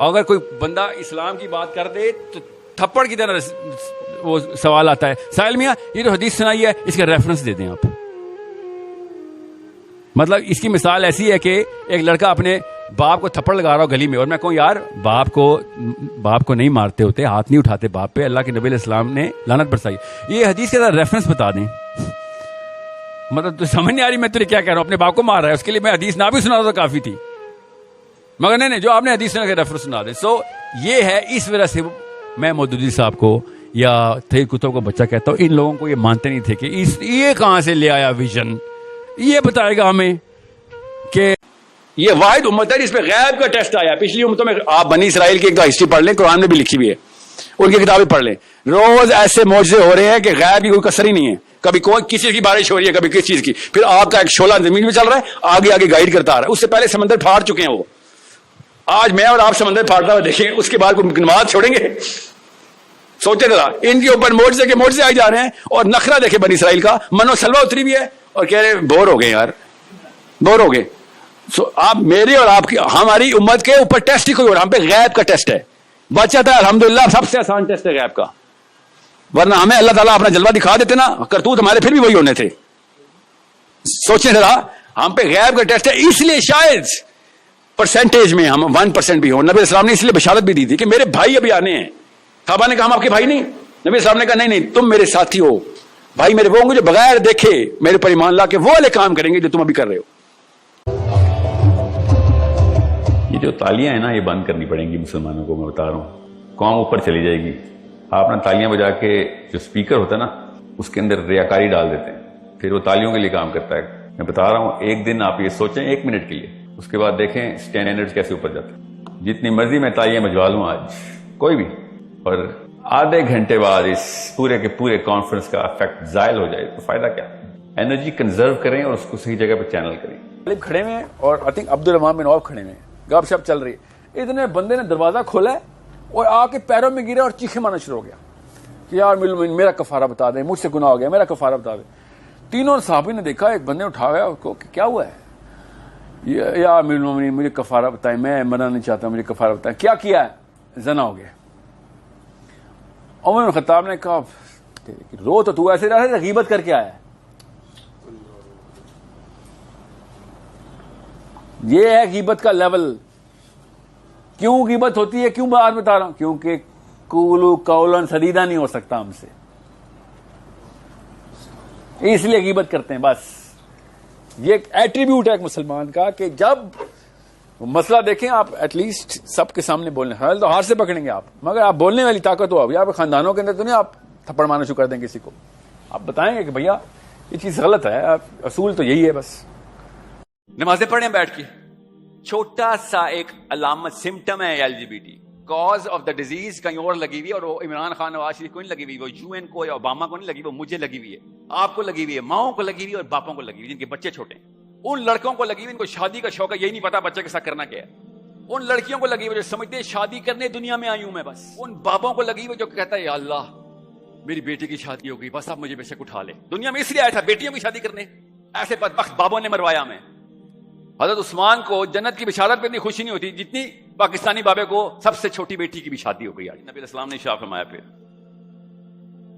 اگر کوئی بندہ اسلام کی بات کر دے تو تھپڑ کی طرح وہ سوال آتا ہے, ساحل میاں یہ جو حدیث سنائی ہے اس کا ریفرنس دے دیں آپ. مطلب اس کی مثال ایسی ہے کہ ایک لڑکا اپنے باپ کو تھپڑ لگا رہا ہو گلی میں, اور میں کہوں یار باپ کو نہیں مارتے ہوتے, ہاتھ نہیں اٹھاتے باپ پہ, اللہ کے نبی علیہ السلام نے لعنت برسائی. یہ حدیث کے ساتھ ریفرنس بتا دیں. مطلب تو سمجھ نہیں آ رہی میں تجھے کیا کہہ رہا ہوں. اپنے باپ کو مار رہا ہے, اس کے لیے میں حدیث نہ بھی سنا تو کافی تھی, مگر نہیں جو آپ نے حدیث سنا کے ریفرنس سنا دیں. سو یہ ہے, اس وجہ سے میں مودودی صاحب کو یا تھئی کتب کو بچہ کہتا ہوں. ان لوگوں کو یہ مانتے نہیں تھے کہ یہ کہاں سے لے آیا ویژن. یہ بتائے گا ہمیں کہ یہ واحد امت ہے جس پہ غیب کا ٹیسٹ آیا. پچھلی امتوں میں آپ بنی اسرائیل کی ہسٹری پڑھ لیں, قرآن میں بھی لکھی ہوئی ہے, ان کی کتابیں پڑھ لیں. روز ایسے معجزے ہو رہے ہیں کہ غیب کی کوئی کسر ہی نہیں ہے. کبھی کوئی کسی کی بارش ہو رہی ہے, کبھی کس چیز کی, پھر آپ کا ایک شعلہ زمین میں چل رہا ہے, آگے آگے گائیڈ کرتا آ رہا ہے. اس سے پہلے سمندر پھاڑ چکے ہیں وہ. آج میں اور آپ سمندر پھاڑتا ہوا دیکھیں, اس کے بعد کوئی نماز چھوڑیں گے؟ سوچتے ذرا, ان کے اوپر معجزے کے معجزے آئے جا رہے ہیں. اور نخرہ دیکھیں بنی اسرائیل کا, منو سلوہ اتری بھی ہے, اور کہہ رہے بور ہو گئے یار, بور ہو گئے. آپ میری اور آپ کی ہماری امت کے اوپر ٹیسٹ ہی کوئی اور ہم پہ غیب کا ٹیسٹ ہے. بچت ہے الحمدللہ سب سے آسان ٹیسٹ ہے غیب کا. ورنہ ہمیں اللہ تعالیٰ اپنا جلوہ دکھا دیتے نا, کرتوت ہمارے پھر بھی وہی ہونے تھے. سوچیں ذرا, ہم پہ غیب کا ٹیسٹ ہے, اس لیے شاید پرسنٹیج میں ہم 1% بھی ہوں. نبی اسلام نے اس لیے بشارت بھی دی تھی کہ میرے بھائی ابھی آنے ہیں. صحابہ نے کہا ہم آپ کے بھائی نہیں. نبی اسلام نے کہا نہیں تم میرے ساتھی ہو. بھائی میرے وہ ہوں گے جو بغیر دیکھے میرے پر ایمان لا کے وہ والے کام کریں گے جو تم ابھی کر رہے ہو. یہ جو تالیاں ہیں نا یہ بند کرنی پڑیں گی مسلمانوں کو. میں بتا رہا ہوں قوم اوپر چلی جائے گی. آپ نے تالیاں بجا کے جو اسپیکر ہوتا ہے نا اس کے اندر ریاکاری ڈال دیتے ہیں, پھر وہ تالیوں کے لیے کام کرتا ہے. میں بتا رہا ہوں ایک دن آپ یہ سوچیں 1 منٹ کے لیے, اس کے بعد دیکھیں اسٹینڈرڈ کیسے اوپر جاتے ہیں. جتنی مرضی میں تالیاں بجوا لوں آج کوئی بھی, اور آدھے گھنٹے بعد اس پورے کے پورے کانفرنس کا افیکٹ زائل ہو جائے تو فائدہ کیا. انرجی کنزرو کریں اور اس کو صحیح جگہ پہ چینل کریں. کھڑے ہوئے ہیں اور آئی تھنک عبدالرحمان بن عوف کھڑے ہوئے ہیں, گپ شپ چل رہی ہے. اتنے بندے نے دروازہ کھولا ہے اور آ کے پیروں میں گرے اور چیخے مارنا شروع ہو گیا کہ یار میرا کفارہ بتا دیں, مجھ سے گناہ ہو گیا, میرا کفارہ بتا دیں. تینوں صحابی نے دیکھا, ایک بندے اٹھا گیا اس کو کہ کیا ہوا ہے, یار مجھے کفارہ بتائیں, میں مرنا نہیں چاہتا, مجھے کفارہ بتائیں. کیا کیا ہے؟ زنا ہو گیا. عمر بن خطاب نے کہا رو تو ایسے رہا ہے, غیبت کر کے آیا ہے. یہ ہے غیبت کا لیول. کیوں غیبت ہوتی ہے, کیوں بات بتا رہا ہوں, کیونکہ قولوا قولا سدیدا نہیں ہو سکتا ہم سے, اس لیے غیبت کرتے ہیں. بس یہ ایک ایٹریبیوٹ ہے ایک مسلمان کا کہ جب مسئلہ دیکھیں آپ ایٹ لیسٹ سب کے سامنے بولنے, حال تو ہاتھ سے پکڑیں گے آپ, مگر آپ بولنے والی طاقت ہو. ابھی آپ خاندانوں کے اندر تو نہیں آپ تھپڑ مارنا شروع کر دیں کسی کو, آپ بتائیں گے کہ بھیا یہ چیز غلط ہے, اصول تو یہی ہے. بس نمازیں پڑھیں بیٹھ کے, چھوٹا سا ایک علامت سمٹم ہے LGBT. Cause of the disease کہیں اور لگی ہوئی ہے, اور وہ عمران خان نواز شریف کو نہیں لگی ہوئی, وہ UN کو یا اوباما کو نہیں لگی, وہ مجھے لگی ہوئی ہے, آپ کو لگی ہوئی ہے, ماؤں کو لگی ہوئی ہے اور باپوں کو لگی ہوئی ہے جن کے بچے چھوٹے ہیں. ان لڑکوں کو لگی ہوئی ان کو شادی کا شوق ہے, یہی نہیں پتا بچے کے ساتھ کرنا کیا ہے. ان لڑکیوں کو لگی ہوئی جو سمجھتے ہیں شادی کرنے دنیا میں آئی ہوں میں بس. ان باپوں کو لگی ہوئی جو کہتا ہے یا اللہ میری بیٹی کی شادی ہو گئی, بس اب مجھے بے شک اٹھا لے. دنیا میں اس لیے آیا تھا بیٹیوں کی شادی کرنے, ایسے بدبخت بابوں نے مروایا ہمیں. حضرت عثمان کو جنت کی بشارت پہ اتنی خوشی نہیں ہوتی جتنی پاکستانی بابے کو سب سے چھوٹی بیٹی کی بھی شادی ہو گئی. نبی علیہ السلام نے ارشاد فرمایا پھر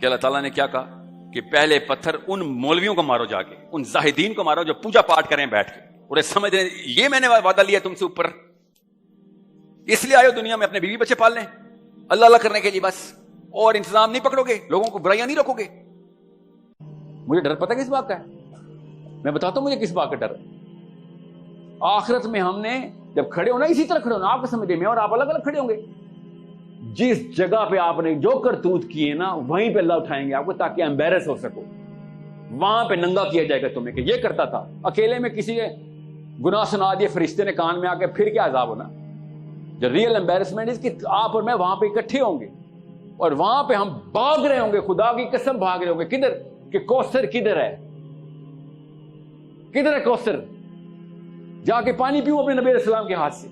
کہ اللہ تعالیٰ نے کیا کہا کہ پہلے پتھر ان مولویوں کو مارو, جا کے ان زاہدین کو مارو جو پوجا پاٹ کریں بیٹھ کے, اور سمجھ رہے یہ میں نے وعدہ لیا تم سے اوپر, اس لیے آئے دنیا میں اپنے بیوی بچے پال لیں اللہ اللہ کرنے کے لیے بس, اور انتظام نہیں پکڑو گے, لوگوں کو برائیاں نہیں روکو گے. مجھے ڈر پتہ کس بات کا ہے, میں بتاتا ہوں مجھے کس بات کا ڈر ہے. آخرت میں ہم نے جب کھڑے ہونا اسی طرح کھڑے ہونا, آپ کو سمجھ میں اور آپ الگ الگ کھڑے ہوں گے. جس جگہ پہ آپ نے جو کرتوت کیے نا وہیں پہ اللہ اٹھائیں گے آپ کو, تاکہ امبیرس ہو سکو. وہاں پہ ننگا کیا جائے گا تمہیں کہ یہ کرتا تھا. اکیلے میں کسی نے گناہ سنا دیے فرشتے نے کان میں آ کے, پھر کیا عذاب ہونا. جو ریئل امبیرسمنٹ اس کی آپ اور میں وہاں پہ اکٹھے ہوں گے, اور وہاں پہ ہم بھاگ رہے ہوں گے, خدا کی قسم بھاگ رہے ہوں گے. کدھر کہ کوثر کدھر ہے, کدھر ہے کوثر, جا کے پانی پیوں اپنے نبی علیہ السلام کے ہاتھ سے.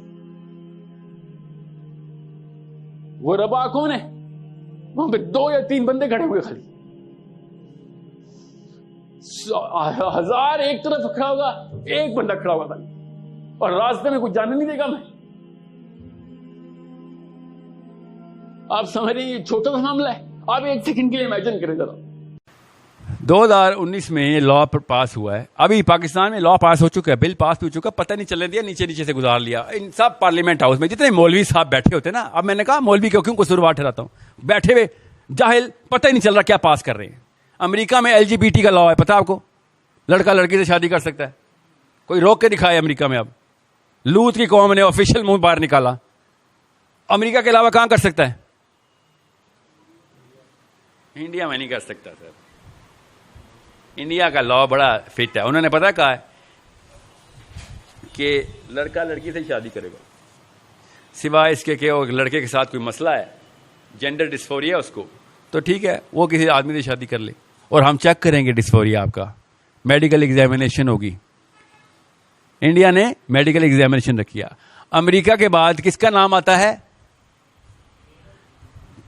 وہ ربا کون ہے, وہاں پہ 2 یا 3 بندے کھڑے ہوئے, خالی 1000 ایک طرف کھڑا ہوگا, ایک بندہ کھڑا ہوگا خالی, اور راستے میں کچھ جانے نہیں دے گا. میں آپ سمجھ رہے ہیں یہ چھوٹا سا معاملہ ہے. آپ ایک سیکنڈ کے لیے امیجن کریں ذرا. 2019 میں یہ لا پاس ہوا ہے, ابھی پاکستان میں لا پاس ہو چکا ہے, بل پاس ہو چکا, پتہ نہیں چلنے دیا, نیچے نیچے سے گزار لیا. ان سب پارلیمنٹ ہاؤس میں جتنے مولوی صاحب بیٹھے ہوتے ہیں نا, اب میں نے کہا مولوی کو کیوں قصوروار ٹھہراتا ہوں, بیٹھے ہوئے جاہل, پتہ ہی نہیں چل رہا کیا پاس کر رہے ہیں. امریکہ میں LGBT کا لا ہے, پتہ آپ کو, لڑکا لڑکی سے شادی کر سکتا ہے. کوئی روک کے دکھائے امریکہ میں. اب لوت کی قوم نے آفیشیل منہ باہر نکالا. امریکہ کے علاوہ کہاں کر سکتا ہے؟ انڈیا میں نہیں کر سکتا سر. انڈیا کا لا بڑا فٹ ہے. انہوں نے پتا کہا ہے کہ لڑکا لڑکی سے شادی کرے گا, سوائے اس کے کہ وہ لڑکے کے ساتھ کوئی مسئلہ ہے, جینڈر ڈسفوریا اس کو, تو ٹھیک ہے وہ کسی آدمی سے شادی کر لے, اور ہم چیک کریں گے ڈسفوریا آپ کا, میڈیکل ایگزامینیشن ہوگی. انڈیا نے میڈیکل ایگزامینیشن رکھیا. امریکہ کے بعد کس کا نام آتا ہے؟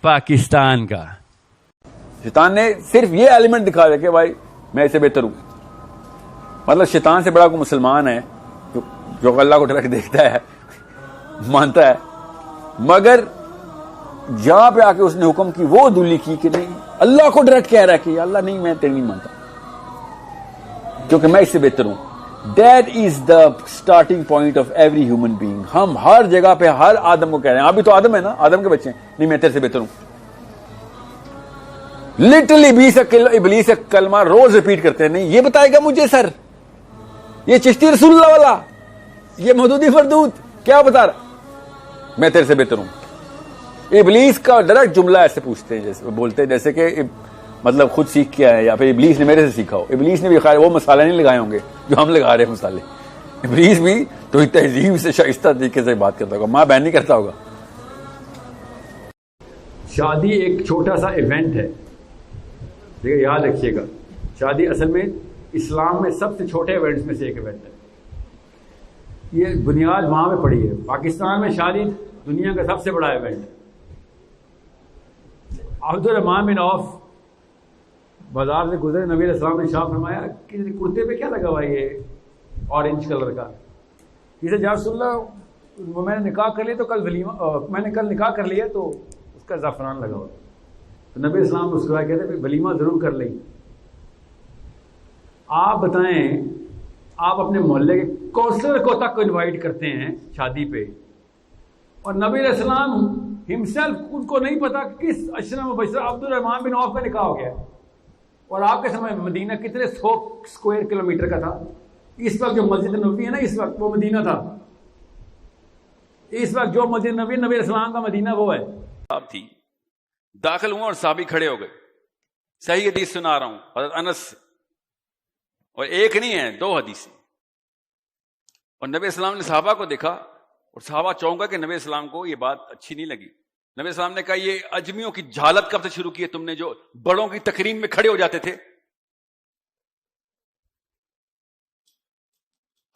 پاکستان کا. شیطان نے صرف یہ ایلیمنٹ دکھا دیا کہ بھائی میں اسے بہتر ہوں. مطلب شیطان سے بڑا کوئی مسلمان ہے جو جو اللہ کو ڈائریکٹ دیکھتا ہے مانتا ہے, مگر جہاں پہ آ کے اس نے حکم کی وہ دلی کی کہ نہیں, اللہ کو ڈائریکٹ کہہ رہا ہے کہ اللہ نہیں, میں تیری نہیں مانتا کیونکہ میں اس سے بہتر ہوں. That is the starting point of every human being. ہم ہر جگہ پہ ہر آدم کو کہہ رہے ہیں, ابھی تو آدم ہے نا, آدم کے بچے ہیں, نہیں میں تیرے سے بہتر ہوں. لٹرلی ابلیس کا کلمہ روز ریپیٹ کرتے ہیں, نہیں یہ بتائے گا مجھے سر, یہ چشتی رسول اللہ والا, یہ مودودی فردود کیا بتا رہا, میں تیرے سے بہتر ہوں. ابلیس کا ڈائریکٹ جملہ ایسے پوچھتے ہیں, جیسے بولتے ہیں جیسے کہ مطلب خود سیکھ کے آئے یا پھر ابلیس نے میرے سے سیکھا ہو. ابلیس نے بھی خیر وہ مسالے نہیں لگائے ہوں گے جو ہم لگا رہے ہیں مسالے. ابلیس بھی تو تہذیب سے شائستہ طریقے سے بات کرتا ہوگا, ماں بہن نہیں کرتا ہوگا. شادی ایک چھوٹا سا ایونٹ ہے, دیکھیں یاد رکھیے گا, شادی اصل میں اسلام میں سب سے چھوٹے ایونٹس میں سے ایک ایونٹ ہے. یہ بنیاد وہاں میں پڑی ہے. پاکستان میں شادی دنیا کا سب سے بڑا ایونٹ ہے. عبد الرحمان بن عوف بازار سے گزرے, نبی علیہ السلام نے شاہ فرمایا کہ کرتے پہ کیا لگا ہوا یہ اورنج کلر کا, کسی یا رسول اللہ میں نے نکاح کر لیا تو کل ولیمہ, میں نے کل نکاح کر لیا تو اس کا زعفران لگا ہوا. تو نبی اسلام مسکرائے کہتے ہیں ولیمہ ضرور کر لیں. آپ بتائیں, آپ اپنے محلے کے کونسلر کو تک انوائٹ کرتے ہیں شادی پہ, اور نبی علیہ السلام ہمسیلف ان کو نہیں پتا کس اشرا مبشرہ عبد الرحمان بن عوف کا نکاح ہو گیا. اور آپ کے سمے مدینہ کتنے 100 اسکوائر کلومیٹر کا تھا. اس وقت جو مسجد نبوی ہے نا, اس وقت وہ مدینہ تھا. اس وقت جو مسجد نبی علیہ السلام کا مدینہ وہ ہے. اب تھی داخل ہوا اور صحابی کھڑے ہو گئے. صحیح حدیث سنا رہا ہوں حضرت انس سے, اور ایک نہیں ہے 2 حدیثیں. اور نبی السلام نے صحابہ کو دیکھا اور صحابہ چونکا کہ نبی السلام کو یہ بات اچھی نہیں لگی. نبی السلام نے کہا یہ اجمیوں کی جہالت کب سے شروع کی ہے تم نے, جو بڑوں کی تقریم میں کھڑے ہو جاتے تھے.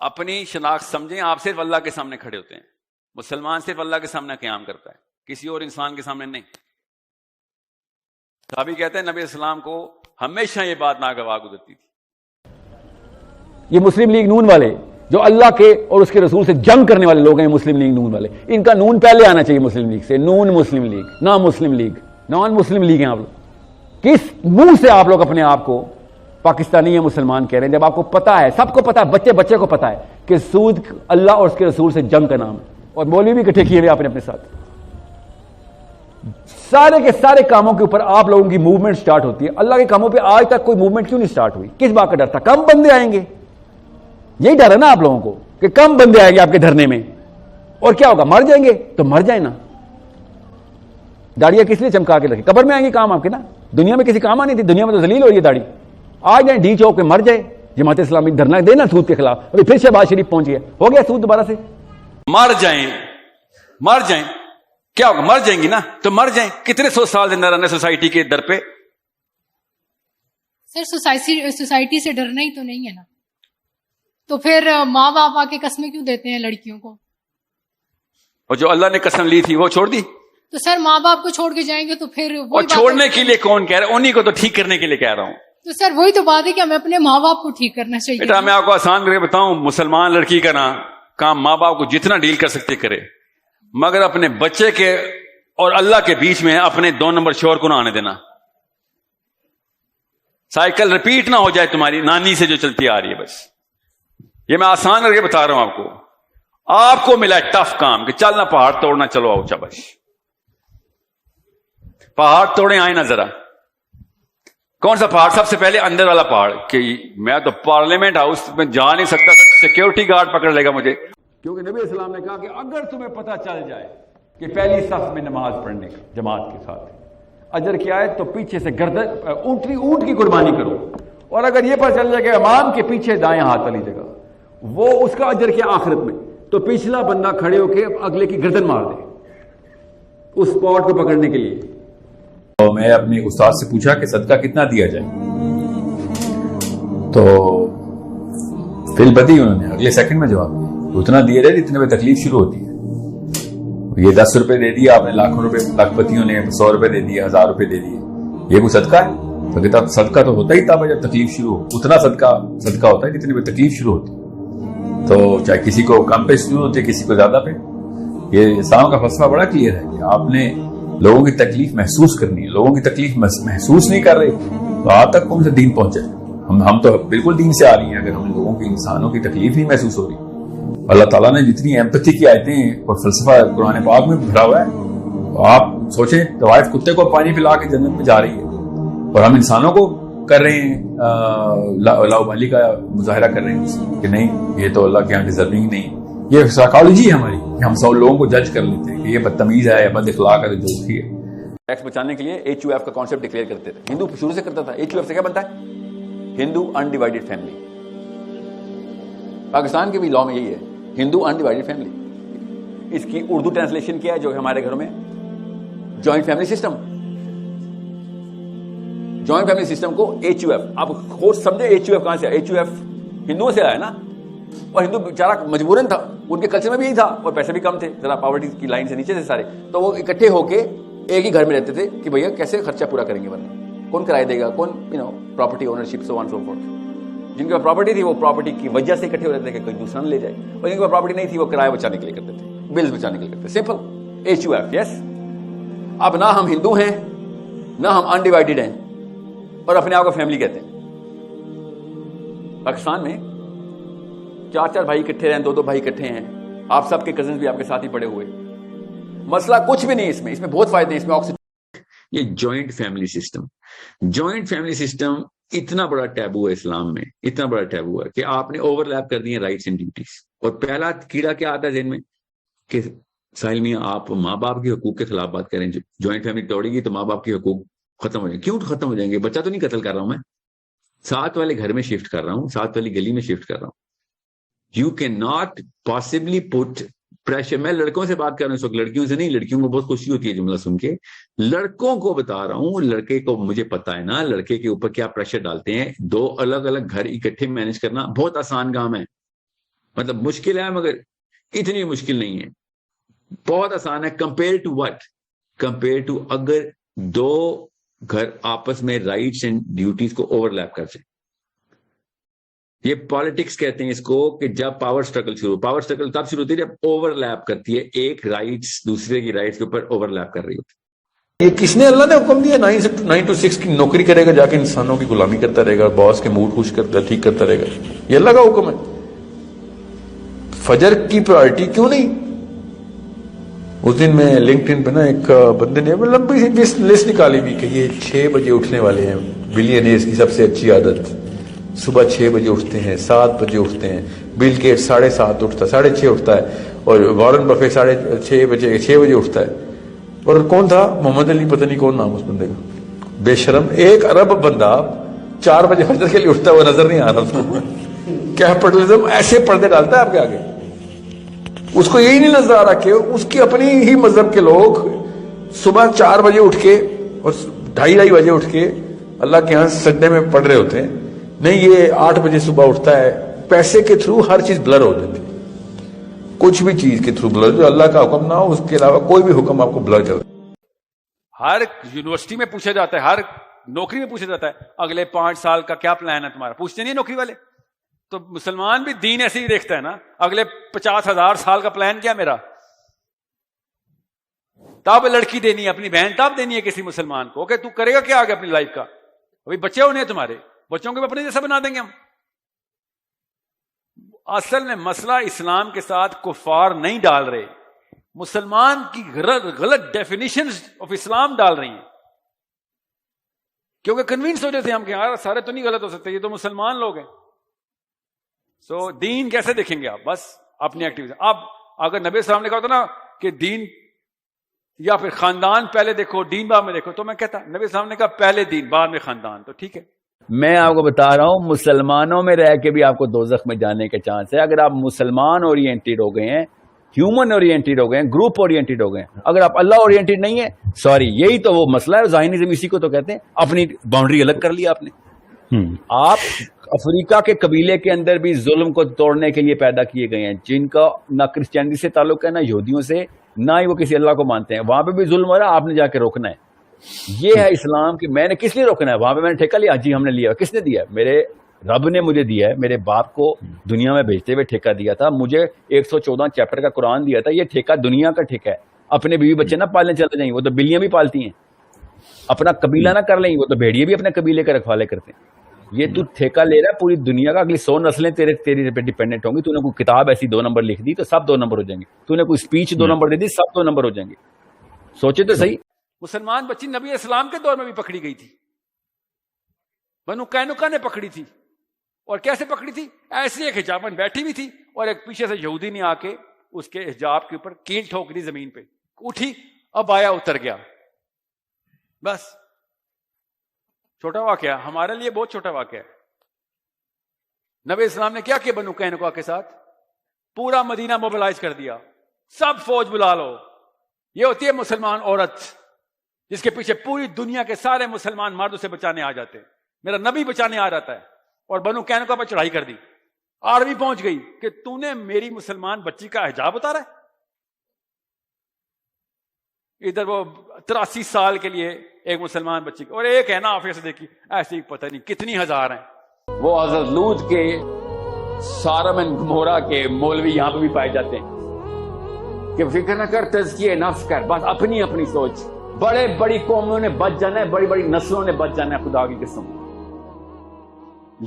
اپنی شناخت سمجھیں, آپ صرف اللہ کے سامنے کھڑے ہوتے ہیں. مسلمان صرف اللہ کے سامنے قیام کرتا ہے, کسی اور انسان کے سامنے نہیں. صحابی کہتے ہیں نبی السلام کو ہمیشہ یہ بات ناگوار گزرتی تھی. یہ مسلم لیگ نون والے جو اللہ کے اور اس کے رسول سے جنگ کرنے والے لوگ ہیں, مسلم لیگ نون والے, ان کا نون پہلے آنا چاہیے مسلم لیگ سے. نون مسلم لیگ, نہ مسلم لیگ, نان مسلم لیگ ہیں آپ لوگ. کس منہ سے آپ لوگ اپنے آپ کو پاکستانی یا مسلمان کہہ رہے ہیں, جب آپ کو پتا ہے, سب کو پتا ہے, بچے بچے کو پتا ہے کہ سود اللہ اور اس کے رسول سے جنگ کا نام ہے, اور مولوی بھی اکٹھے کیے ہوئے آپ نے اپنے ساتھ. سارے کے سارے کاموں کے اوپر آپ لوگوں کی موومنٹ سٹارٹ ہوتی ہے. اللہ کے کاموں پہ آج تک کوئی موومنٹ کیوں نہیں سٹارٹ ہوئی؟ کس بات کا ڈر تھا؟ کم بندے آئیں گے, یہی ڈر ہے نا آپ لوگوں کو کہ کم بندے آئیں گے آپ کے دھرنے میں, اور کیا ہوگا, مر جائیں گے. تو مر جائیں نا, داڑیاں کس لیے چمکا کے رکھی؟ قبر میں آئیں گے کام آپ کے نا, دنیا میں کسی کام آنی تھی, دنیا میں تو ذلیل ہو رہی ہے داڑھی. آ جائیں ڈی چوک پہ, مر جائے. جماعت اسلامی دھرنا دینا سود کے خلاف, ابھی پھر شہباز شریف پہنچ گیا, ہو گیا سود دوبارہ سے. مر جائیں, مر جائیں, کیا ہوگا, مر جائیں گی نا, تو مر جائیں. کتنے 100 سال زندہ رہنا سوسائٹی کے در پہ. سر سوسائٹی سے ڈرنا ہی تو نہیں ہے نا, تو پھر ماں باپ آ کے قسمیں کیوں دیتے ہیں لڑکیوں کو؟ اور جو اللہ نے قسم لی تھی وہ چھوڑ دی. تو سر ماں باپ کو چھوڑ کے جائیں گے تو پھر اور چھوڑنے کے لیے کون کہہ رہا ہے؟ انہی کو تو ٹھیک کرنے کے لیے کہہ رہا ہوں. تو سر وہی تو بات ہے کہ ہمیں اپنے ماں باپ کو ٹھیک کرنا چاہیے. بیٹا میں آپ کو آسان کر کے بتاؤں, مسلمان لڑکی کا نا کام ماں باپ کو جتنا ڈیل کر سکتے کرے, مگر اپنے بچے کے اور اللہ کے بیچ میں اپنے 2 نمبر شوہر کو نہ آنے دینا. سائیکل ریپیٹ نہ ہو جائے تمہاری نانی سے جو چلتی آ رہی ہے. بس یہ میں آسان کر کے بتا رہا ہوں آپ کو. آپ کو ملا ہے ٹف کام کہ چلنا پہاڑ توڑنا, چلو آؤ چبش پہاڑ توڑے, آئے نا ذرا. کون سا پہاڑ؟ سب سے پہلے اندر والا پہاڑ, کہ میں تو پارلیمنٹ ہاؤس میں جا نہیں سکتا, سیکیورٹی گارڈ پکڑ لے گا مجھے. کیونکہ نبی السلام نے کہا کہ اگر تمہیں پتہ چل جائے کہ پہلی صف میں نماز پڑھنے کا جماعت کے ساتھ اجر کیا ہے, تو پیچھے سے گردن اونٹ کی قربانی کرو. اور اگر یہ پتہ چل جائے کہ امام کے پیچھے دائیں ہاتھ والی جگہ وہ اس کا اجر کیا آخرت میں, تو پچھلا بندہ کھڑے ہو کے اگلے کی گردن مار دے اس اسپاٹ کو پکڑنے کے لیے. تو میں اپنے استاد سے پوچھا کہ صدقہ کتنا دیا جائے, تو فل بدی انہوں نے اگلے سیکنڈ میں جواب دیا, اتنا دیا جائے جتنے میں تکلیف شروع ہوتی ہے. یہ 10 روپے دے دیا آپ نے, لاکھوں روپے لاکھ پتیوں نے 100 روپے دے دیے, 1000 روپے دے دیے, یہ کوئی صدقہ ہے؟ تو کہتا صدقہ تو ہوتا ہی تھا جب تکلیف شروع ہو, اتنا صدقہ ہوتا ہے جتنے میں تکلیف شروع ہوتی. تو چاہے کسی کو کم پہ شروع ہوتی ہے, کسی کو زیادہ پہ. یہ اسلام کا فلسفہ بڑا کلیئر ہے کہ آپ نے لوگوں کی تکلیف محسوس کرنی ہے. لوگوں کی تکلیف محسوس نہیں کر رہے تو آپ تک کون سا دین پہنچے. ہم تو بالکل دین سے آ رہی ہیں اگر ہم لوگوں کی, انسانوں کی تکلیف نہیں محسوس ہو رہی. اللہ تعالیٰ نے جتنی ایمپتھی کی آیتیں اور فلسفہ قرآن پاک میں بھرا ہوا ہے, تو آپ سوچیں طوائف کتے کو پانی پلا کے جنت میں جا رہی ہے, اور ہم انسانوں کو کر رہے ہیں لاؤبالی کا مظاہرہ کر رہے ہیں کہ نہیں یہ تو اللہ کے یہاں ڈیزرونگ نہیں. یہ سائیکالوجی ہے ہماری کہ ہم سب لوگوں کو جج کر لیتے ہیں کہ یہ بدتمیز ہے, بد اخلاق ہے, جو ہے. ٹیکس بچانے کے لیے HUF کا کانسیپٹ ڈکلیئر کرتے تھے. ہندو شروع سے کرتا تھا. HUF سے کیا بنتا ہے؟ ہندو انڈیوائڈیڈ فیملی. پاکستان کے بھی لا میں یہی ہے, ہندو انڈیوائڈیڈ فیملی. اس کی اردو ٹرانسلیشن کیا ہے جو ہمارے گھروں میں joint family system. Joint family system کو HUF, آپ خود سمجھے HUF کہاں سے آیا؟ HUF ہندوؤں سے آیا نا, اور ہندو بیچارہ مجبوراً تھا, ان کے کلچر میں بھی یہی تھا, اور پیسے بھی کم تھے, ذرا پاورٹی کی لائن سے نیچے تھے سارے, تو وہ اکٹھے ہو کے ایک ہی گھر میں رہتے تھے کہ بھیا کیسے خرچہ پورا کریں گے, ورنہ کون کرایہ دے گا, کون پراپرٹی اونرشپ سو آن سو فورتھ. جن کے پاس پراپرٹی تھی وہ پراپرٹی کی وجہ سے اکٹھے ہو رہتے تھے کہ کوئی دوسرا نہ لے جائے, اور جن کے پاس پراپرٹی نہیں تھی وہ کرایہ بچانے کے لیے کرتے تھے, بلز بچانے کے لیے کرتے. Simple HUF. یس, اب نہ ہم ہندو ہیں نہ ہم انڈیوائڈیڈ ہیں, اور اپنے آپ کو فیملی کہتے ہیں. پاکستان میں 4 بھائی اکٹھے رہیں, 2 بھائی اکٹھے ہیں, آپ سب کے کزنز بھی آپ کے ساتھ ہی پڑے ہوئے. مسئلہ کچھ بھی نہیں اس میں بہت فائدے ہیں. اس میں یہ joint family system, joint family system اتنا بڑا ٹیبو ہے اسلام میں, اتنا بڑا ٹیبو ہے کہ آپ نے اوور لیپ کر دی ہیں رائٹس اینڈ ڈیوٹیز. اور پہلا کیڑا کیا آتا ہے ذہن میں کہ ساحل میاں آپ ماں باپ کے حقوق کے خلاف بات کریں. جوائنٹ فیملی توڑے گی تو ماں باپ کے حقوق ختم ہو جائیں گے. کیوں ختم ہو جائیں گے؟ بچہ تو نہیں قتل کر رہا ہوں میں, ساتھ والے گھر میں شفٹ کر رہا ہوں, ساتھ والی گلی میں شفٹ کر رہا ہوں. You can not possibly put pressure. میں لڑکوں سے بات کر رہا ہوں اس وقت, لڑکیوں سے نہیں. لڑکیوں کو بہت خوشی ہوتی ہے جملہ سن کے, لڑکوں کو بتا رہا ہوں. لڑکے کو مجھے پتا ہے نا لڑکے کے اوپر کیا پریشر ڈالتے ہیں. 2 الگ الگ گھر اکٹھے مینج کرنا بہت آسان کام ہے, مطلب مشکل ہے مگر اتنی مشکل نہیں ہے, بہت آسان ہے. Compare to what? Compare to اگر 2 گھر آپس میں رائٹس اینڈ ڈیوٹیز کو اوور لیپ کر جائیں. یہ پالیٹکس کہتے ہیں اس کو کہ جب پاور سٹرگل تب شروع ہوتی ہے جب اوور لیپ کرتی ہے, ایک رائٹس دوسرے کی رائٹس کے اوپر اوور لیپ کر رہی ہوتی ہے. یہ کس نے اللہ نے حکم دیا 9 to 6 کی نوکری کرے گا, جا کے انسانوں کی غلامی کرتا رہے گا, باس کے موڈ خوش کرتا ٹھیک کرتا رہے گا. یہ اللہ کا حکم ہے. فجر کی پرائرٹی کیوں نہیں؟ اس دن میں لنکڈ ان پہ نا ایک بندے نے لمبی سی لسٹ نکالی ہوئی کہ یہ 6 بجے اٹھنے والے ہیں بلینئرز کی سب سے اچھی عادت. صبح 6 بجے اٹھتے ہیں, 7 بجے اٹھتے ہیں. بل گیٹس 7:30 اٹھتا ہے, 6:30 اٹھتا ہے, اور وارن بفے 6 بجے اٹھتا ہے. اور کون تھا؟ محمد علی, پتہ نہیں کون نام اس بندے کا, بے شرم. 1 ارب بندہ 4 بجے فجر کے لیے اٹھتا ہے, وہ نظر نہیں آ رہا. کیپٹلزم ایسے پردے ڈالتا ہے آپ کے آگے. اس کو یہی نہیں نظر آ رہا کہ اس کی اپنی ہی مذہب کے لوگ صبح 4 بجے اٹھ کے اور 2:30 بجے اٹھ کے اللہ کے ہاں سجدے میں پڑھ رہے ہوتے ہیں. نہیں, یہ 8 بجے صبح اٹھتا ہے. پیسے کے تھرو ہر چیز بلر ہو جاتی ہے, کچھ بھی چیز کے تھرو بلر, جو اللہ کا حکم نہ ہو اس کے علاوہ کوئی بھی حکم آپ کو بلر کر. ہر یونیورسٹی میں پوچھا جاتا ہے, ہر نوکری میں پوچھا جاتا ہے اگلے 5 سال کا کیا پلان ہے تمہارا. پوچھتے نہیں نوکری والے. تو مسلمان بھی دین ایسے ہی دیکھتا ہے نا, اگلے 50,000 سال کا پلان کیا میرا. تب لڑکی دینی ہے اپنی بہن, تب دینی ہے کسی مسلمان کو کہ تو کرے گا کیا آگے اپنی لائف کا. ابھی بچے ہونے ہیں تمہارے, بچوں کو بھی اپنے جیسا بنا دیں گے ہم. اصل میں مسئلہ اسلام کے ساتھ کفار نہیں ڈال رہے, مسلمان کی غلط ڈیفینیشنز آف اسلام ڈال رہی ہیں, کیونکہ کنوینس ہو جاتے ہیں ہم کہ یار سارے تو نہیں غلط ہو سکتے, یہ تو مسلمان لوگ ہیں. سو دین کیسے دیکھیں گے آپ؟ بس اپنی ایکٹیویٹی. اب اگر نبی السلام نے کہا تھا نا کہ دین یا پھر خاندان پہلے دیکھو دین بعد میں دیکھو, تو میں کہتا نبی السلام نے کہا پہلے دین بعد میں خاندان, تو ٹھیک ہے. میں آپ کو بتا رہا ہوں مسلمانوں میں رہ کے بھی آپ کو دوزخ میں جانے کے چانس ہے. اگر آپ مسلمان اورینٹیڈ ہو گئے ہیں, ہیومن اورینٹیڈ ہو گئے ہیں, گروپ اورینٹیڈ ہو گئے ہیں, اگر آپ اللہ اورینٹیڈ نہیں ہے, سوری, یہی تو وہ مسئلہ ہے. ذہنی اسی کو تو کہتے ہیں, اپنی باؤنڈری الگ کر لی آپ نے. آپ افریقہ کے قبیلے کے اندر بھی ظلم کو توڑنے کے لیے پیدا کیے گئے ہیں, جن کا نہ کرسچینٹی سے تعلق ہے, نہ یہودیوں سے, نہ ہی وہ کسی اللہ کو مانتے ہیں. وہاں پہ بھی ظلم ہو رہا ہے, آپ نے جا کے روکنا ہے. یہ ہے اسلام کہ میں نے کس لیے روکنا ہے. وہاں پہ میں نے ٹھیکہ لیا, جی ہم نے لیا. کس نے دیا؟ میرے رب نے مجھے دیا ہے, میرے باپ کو دنیا میں بھیجتے ہوئے ٹھیکہ دیا تھا, مجھے 114 چیپٹر کا قرآن دیا تھا, یہ ٹھیکہ دنیا کا ٹھیکہ ہے. اپنے بیوی بچے نہ پالنے چلے جائیں, وہ تو بلیاں بھی پالتی ہیں. اپنا قبیلہ نہ کر لیں, وہ تو بھیڑیے بھی اپنے قبیلے کے رکھوالے کرتے ہیں. یہ تو ٹھیکہ لے رہا ہے پوری دنیا کا, اگلی 100 نسلیں تیری پہ ڈیپینڈنٹ ہوں گی. تو نے کوئی کتاب ایسی 2 نمبر لکھ دی تو سب 2 نمبر ہو جائیں گے. تو نے کوئی اسپیچ 2 نمبر دے دی, سب 2 نمبر ہو جائیں گے. سوچے تو صحیح. مسلمان بچی نبی علیہ السلام کے دور میں بھی پکڑی گئی تھی, بنو قینقاع نے پکڑی تھی. اور کیسے پکڑی تھی؟ ایسی ایک حجاب میں بیٹھی ہوئی تھی اور ایک پیچھے سے یہودی نے آ کے اس کے حجاب کے اوپر کیل ٹھوک دی زمین پہ, اٹھی, اب آیا اتر گیا. بس چھوٹا واقعہ, ہمارے لیے بہت چھوٹا واقعہ ہے. نبی اسلام نے کیا کیا بنو قینقاع کے ساتھ؟ پورا مدینہ موبلائز کر دیا, سب فوج بلا لو. یہ ہوتی ہے مسلمان عورت جس کے پیچھے پوری دنیا کے سارے مسلمان مرد اسے بچانے آ جاتے ہیں. میرا نبی بچانے آ جاتا ہے. اور بنو قینقاع پر چڑھائی کر دی, آرمی پہنچ گئی کہ تو نے میری مسلمان بچی کا حجاب اتارا ہے. ادھر وہ 83 سال کے لیے ایک مسلمان بچی کا, اور ایک ہے نا آفیس سے دیکھی ایسی پتہ نہیں کتنی ہزار ہیں. وہ حضرت لوط کے, سارم اینڈ گمورا کے مولوی یہاں پہ بھی پائے جاتے ہیں کہ فکر نہ کر, تزکیہ نفس کر, بس اپنی اپنی سوچ. بڑے بڑی قوموں نے بچ جانا ہے, بڑی بڑی نسلوں نے بچ جانا ہے, خدا کی قسم.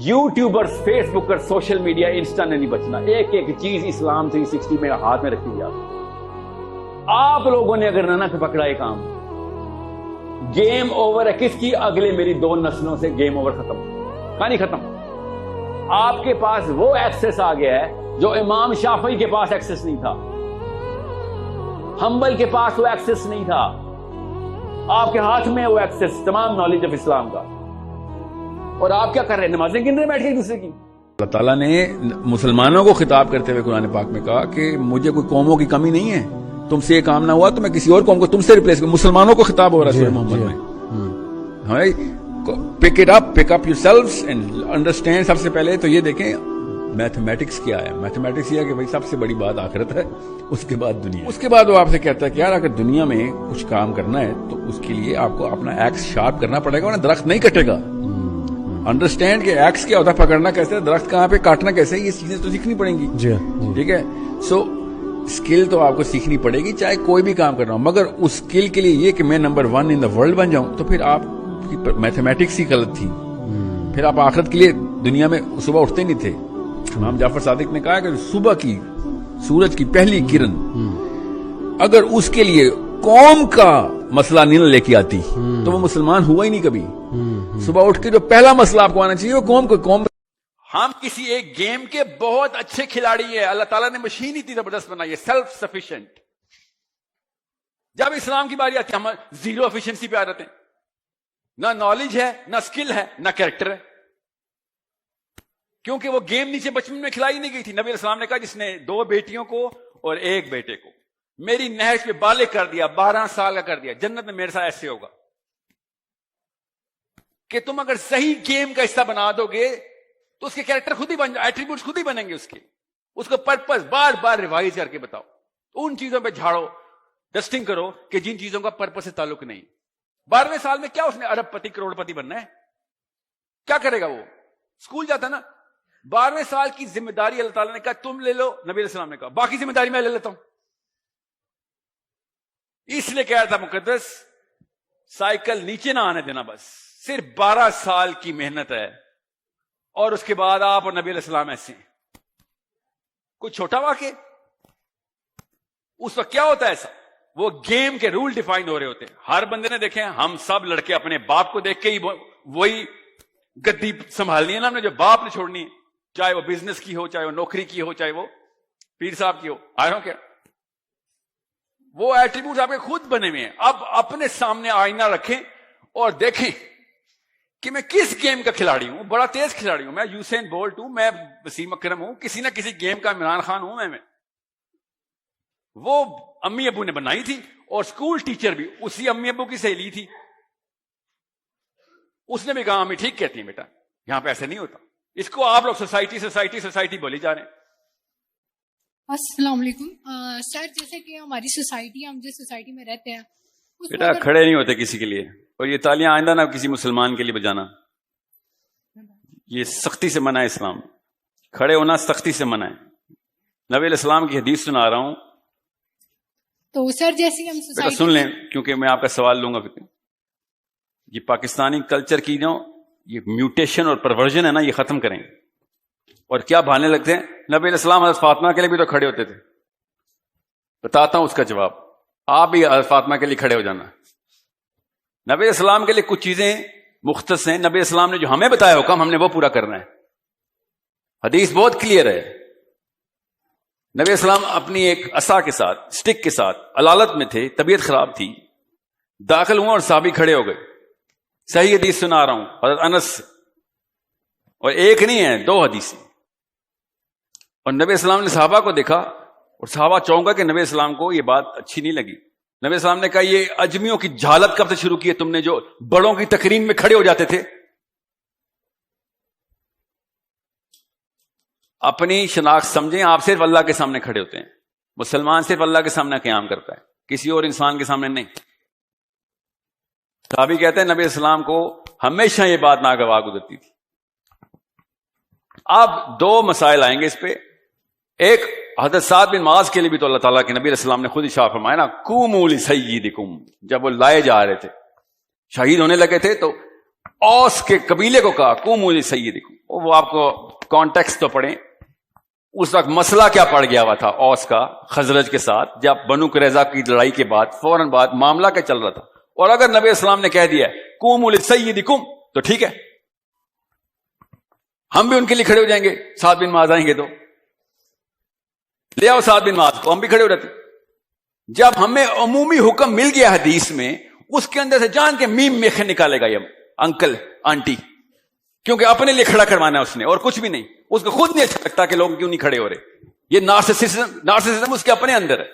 یوٹیوبر, فیس بکر, سوشل میڈیا, انسٹا نے نہیں بچنا. ایک ایک چیز اسلام 360 میں ہاتھ میں رکھی گیا. آپ لوگوں نے اگر نہ پکڑا یہ کام, گیم اوور ہے. کس کی؟ اگلے میری 2 نسلوں سے گیم اوور ختم, کہانی ختم. آپ کے پاس وہ ایکسس آ گیا ہے جو امام شافعی کے پاس ایکسس نہیں تھا, حنبل کے پاس وہ ایکسس نہیں تھا. آپ کے ہاتھ میں وہ ایکسس, تمام نالج آف اسلام کا. اور آپ کیا کر رہے ہیں؟ نمازیں گن رہے بیٹھ کے ایک دوسرے کی. اللہ تعالیٰ نے مسلمانوں کو خطاب کرتے ہوئے قرآن پاک میں کہا کہ مجھے کوئی قوموں کی کمی نہیں ہے, تم سے یہ کام نہ ہوا تو میں کسی اور قوم کو تم سے ریپلیس کروں. مسلمانوں کو خطاب ہو رہا ہے سورہ محمد میں. Pick it up, pick up yourselves and understand. سب سے پہلے تو یہ دیکھیں میتھمیٹکس کیا ہے. میتھمیٹکس یہ ہے کہ بھائی سب سے بڑی بات آخرت ہے, اس کے بعد دنیا. اس کے بعد وہ آپ سے کہتا ہے کہ یار اگر دنیا میں کچھ کام کرنا ہے تو اس کے لیے آپ کو اپنا ایکس شارپ کرنا پڑے گا, ورنہ درخت نہیں کٹے گا. انڈرسٹینڈ کہ ایکس کیا ہوتا ہے, پکڑنا کیسے, درخت کہاں پہ, کاٹنا کیسے, یہ چیزیں تو سیکھنی پڑیں گی. ٹھیک ہے. سو اسکل تو آپ کو سیکھنی پڑے گی چاہے کوئی بھی کام کر رہا ہوں, مگر اس اسکل کے لیے یہ کہ میں نمبر 1 ان دا ورلڈ بن جاؤں, تو پھر آپ کی میتھمیٹکس ہی غلط تھی. پھر آپ آخرت کے لیے دنیا میں صبح اٹھتے نہیں تھے. امام جعفر صادق نے کہا کہ صبح کی سورج کی پہلی کرن اگر اس کے لیے قوم کا مسئلہ نہیں لے کے آتی تو وہ مسلمان ہوا ہی نہیں کبھی. صبح اٹھ کے جو پہلا مسئلہ آپ کو آنا چاہیے وہ قوم. ہم کسی ایک گیم کے بہت اچھے کھلاڑی ہیں, اللہ تعالیٰ نے مشین اتنی زبردست بنائی ہے, سیلف سفیشینٹ. جب اسلام کی باری آتی ہے ہم زیرو ایفیشنسی پہ آ جاتے ہیں. نہ نالج ہے, نہ اسکل ہے, نہ کریکٹر ہے, کیونکہ وہ گیم نیچے بچپن میں کھلائی نہیں گئی تھی. نبی علیہ السلام نے کہا جس نے 2 بیٹیوں کو اور 1 بیٹے کو میری نہج پہ بالغ کر دیا, 12 سال کا کر دیا, جنت میں میرے ساتھ ایسے ہوگا کہ تم اگر صحیح گیم کا حصہ بنا دو گے تو اس کے کیریکٹر خود ہی بن جائے, ایٹریبیوٹس خود ہی بنیں گے اس کو پرپز بار بار ریوائز کر کے بتاؤ. ان چیزوں پہ جھاڑو, ڈسٹنگ کرو کہ جن چیزوں کا پرپز سے تعلق نہیں. 12ویں سال میں کیا اس نے ارب پتی کروڑ پتی بننا ہے؟ کیا کرے گا وہ؟ اسکول جاتا نا. 12ویں سال کی ذمہ داری اللہ تعالیٰ نے کہا تم لے لو, نبی علیہ السلام نے کہا باقی ذمہ داری میں لے لیتا ہوں. اس لیے کہا تھا مقدس سائیکل نیچے نہ آنے دینا, بس صرف 12 سال کی محنت ہے اور اس کے بعد آپ اور نبی علیہ السلام ایسے ہیں. کوئی چھوٹا واقع اس وقت کیا ہوتا ہے ایسا, وہ گیم کے رول ڈیفائن ہو رہے ہوتے ہیں. ہر بندے نے دیکھے, ہم سب لڑکے اپنے باپ کو دیکھ کے ہی وہی گدی سنبھالنی ہے نا ہم نے جو باپ نے چھوڑنی ہے, چاہے وہ بزنس کی ہو, چاہے وہ نوکری کی ہو, چاہے وہ پیر صاحب کی ہو. آئے ہو کیا وہ ایٹریبیوٹس آپ کے خود بنے ہوئے ہیں. اب اپنے سامنے آئینہ رکھیں اور دیکھیں کہ میں کس گیم کا کھلاڑی ہوں. بڑا تیز کھلاڑی ہوں میں, یوسین بولٹ ہوں میں, وسیم اکرم ہوں, کسی نہ کسی گیم کا عمران خان ہوں میں. وہ امی ابو نے بنائی تھی اور اسکول ٹیچر بھی اسی امی ابو کی سہیلی تھی. اس نے بھی کہا امی ٹھیک کہتی ہیں بیٹا, یہاں پہ ایسے نہیں ہوتا. اس کو آپ لوگ سوسائٹی بولی جا رہے ہیں. السلام علیکم سر. جیسے کہ ہماری سوسائٹی, ہم جس سوسائٹی میں رہتے ہیں بیٹا کھڑے نہیں ہوتے کسی کے لیے, اور یہ تالیاں آئندہ نہ کسی مسلمان کے لیے بجانا. یہ سختی سے منع ہے اسلام. کھڑے ہونا سختی سے منع ہے. نبی علیہ السلام کی حدیث سنا رہا ہوں تو سر جیسی ہم بیٹا سن لیں, کیونکہ میں آپ کا سوال لوں گا. یہ پاکستانی کلچر کی جو یہ میوٹیشن اور پرورژن ہے نا, یہ ختم کریں. اور کیا بہانے لگتے ہیں, نبی علیہ السلام حضرت فاطمہ کے لیے بھی تو کھڑے ہوتے تھے. بتاتا ہوں اس کا جواب. آپ بھی حضرت فاطمہ کے لیے کھڑے ہو جانا. نبی علیہ السلام کے لیے کچھ چیزیں مختص ہیں. نبی علیہ السلام نے جو ہمیں بتایا حکم, ہم نے وہ پورا کرنا ہے. حدیث بہت کلیئر ہے. نبی علیہ السلام اپنی ایک عصا کے ساتھ, سٹک کے ساتھ علالت میں تھے, طبیعت خراب تھی, داخل ہوا اور صحابی کھڑے ہو گئے. صحیح حدیث سنا رہا ہوں حضرت انس سے, اور ایک نہیں ہے, 2 حدیث. اور نبی علیہ السلام نے صحابہ کو دیکھا اور صحابہ چونکا کہ نبی علیہ السلام کو یہ بات اچھی نہیں لگی. نبی علیہ السلام نے کہا یہ اجمیوں کی جہالت کب سے شروع کی ہے تم نے, جو بڑوں کی تقرین میں کھڑے ہو جاتے تھے. اپنی شناخت سمجھیں, آپ صرف اللہ کے سامنے کھڑے ہوتے ہیں. مسلمان صرف اللہ کے سامنے قیام کرتا ہے, کسی اور انسان کے سامنے نہیں. صحابی کہتے ہیں نبی علیہ السلام کو ہمیشہ یہ بات ناگوار گزرتی تھی. اب 2 مسائل آئیں گے اس پہ. ایک حضرت سعد بن معاذ کے لیے بھی تو اللہ تعالیٰ کے نبی علیہ السلام نے خود اشارہ فرمایا نا, قوموا لسیدکم. جب وہ لائے جا رہے تھے, شہید ہونے لگے تھے, تو اوس کے قبیلے کو کہا قوموا لسیدکم. وہ آپ کو کانٹیکسٹ تو پڑھیں, اس وقت مسئلہ کیا پڑ گیا ہوا تھا اوس کا خزرج کے ساتھ. جب بنو قریظہ کی لڑائی کے بعد فوراً بعد معاملہ کیا چل رہا تھا. اور اگر نبی السلام نے کہہ دیا قوموا لسیدکم تو ٹھیک ہے, ہم بھی ان کے لیے کھڑے ہو جائیں گے. سعد بن معاذ آئیں گے تو لے آؤ سعد بن معاذ کو, ہم بھی کھڑے ہو جاتے. جب ہمیں عمومی حکم مل گیا حدیث میں, اس کے اندر سے جان کے میم میخے نکالے گا یہ انکل آنٹی, کیونکہ اپنے لیے کھڑا کروانا ہے اس نے اور کچھ بھی نہیں. اس کو خود نہیں اچھا لگتا کہ لوگ کیوں نہیں کھڑے ہو رہے. یہ نارسسزم اس کے اپنے اندر ہے.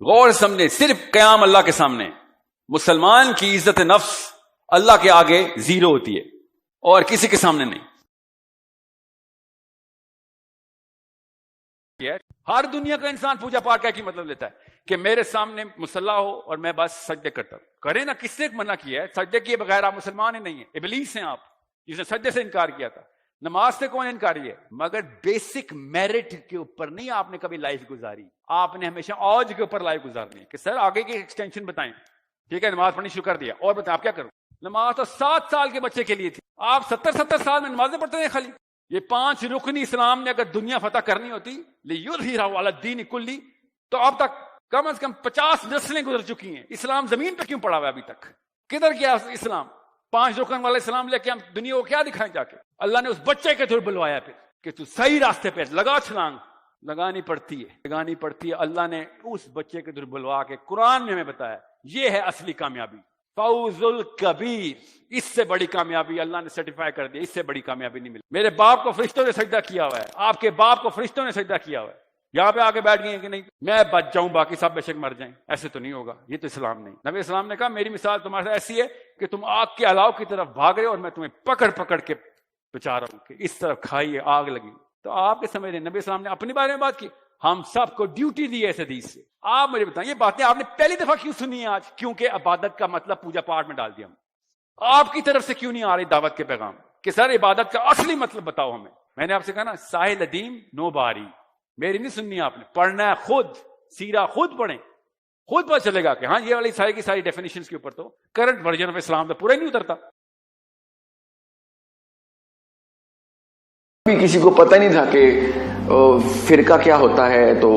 غور سمجھے, صرف قیام اللہ کے سامنے. مسلمان کی عزت نفس اللہ کے آگے 0 ہوتی ہے اور کسی کے سامنے نہیں. ہر دنیا کا انسان پوجا پاٹ کا کی مطلب لیتا ہے کہ میرے سامنے مصلی ہو اور میں بس سجدے کرتا ہوں. کریں نا, کس نے منع کیا ہے؟ سجدے کیے بغیر آپ مسلمان ہی نہیں ہیں, ابلیس ہیں آپ جس نے سجدے سے انکار کیا تھا. نماز سے کون انکاری ہے؟ مگر بیسک میرٹ کے اوپر نہیں آپ نے کبھی لائف گزاری. آپ نے ہمیشہ اوج کے اوپر لائف گزارنی ہے کہ سر آگے کی ایکسٹینشن بتائیں. ٹھیک ہے, نماز پڑھنی شروع کر دیا, اور بتائیں آپ کیا کروں. نماز تو 7 سال کے بچے کے لیے تھی, آپ 70 سال میں نمازیں پڑھتے ہیں خالی. یہ 5 رکنی اسلام نے اگر دنیا فتح کرنی ہوتی لیظہرہ علی الدین کلہ, تو اب تک کم از کم 50 نسلیں گزر چکی ہیں. اسلام زمین پہ کیوں پڑا ہوا ہے ابھی تک؟ کدھر گیا اسلام؟ 5 رکن والا اسلام لے کے ہم دنیا کو کیا دکھائیں جا کے؟ اللہ نے اس بچے کے طور بلوایا پھر کہ تو صحیح راستے پہ لگا چھلانگ. لگانی پڑتی ہے. اللہ نے اس بچے کے طور بلوا کے قرآن میں ہمیں بتایا یہ ہے اصلی کامیابی. فوز الکبیر, اس سے بڑی کامیابی اللہ نے سرٹیفائی کر دیا, اس سے بڑی کامیابی نہیں ملی. میرے باپ کو فرشتوں نے سجدہ کیا ہوا ہے, آپ کے باپ کو فرشتوں نے سجدہ کیا ہوا ہے. یہاں پہ آگے بیٹھ گئے ہیں کہ نہیں میں بچ جاؤں باقی سب بے شک مر جائیں, ایسے تو نہیں ہوگا. یہ تو اسلام نہیں. نبی اسلام نے کہا میری مثال تمہارے ساتھ ایسی ہے کہ تم آگ کے الاؤ کی طرف بھاگ رہے ہو اور میں تمہیں پکڑ پکڑ کے بچا رہا ہوں کہ اس طرف کھائیے آگ لگی. تو آپ کے سمجھ رہے نبی اسلام نے اپنے بارے میں بات کی, ہم سب کو ڈیوٹی دی ہے اس حدیث سے. آپ مجھے بتائیں یہ باتیں آپ نے پہلی دفعہ کیوں سنی ہے آج؟ کیونکہ عبادت کا مطلب پوجا پاٹ میں ڈال دیا ہم. آپ کی طرف سے کیوں نہیں آ رہی دعوت کے پیغام کہ سر عبادت کا اصلی مطلب بتاؤ ہمیں؟ میں نے آپ سے کہا نا ساحل ادیم نو باری, میری نہیں سننی آپ نے, پڑھنا ہے خود, سیرہ خود پڑھیں, خود پتہ چلے گا کہ ہاں یہ والی ساری کی ساری ڈیفینیشنز کے اوپر تو کرنٹ ورژن آف اسلام تو پورا ہی نہیں اترتا. کسی کو پتہ نہیں تھا کہ فرقہ کیا ہوتا ہے, تو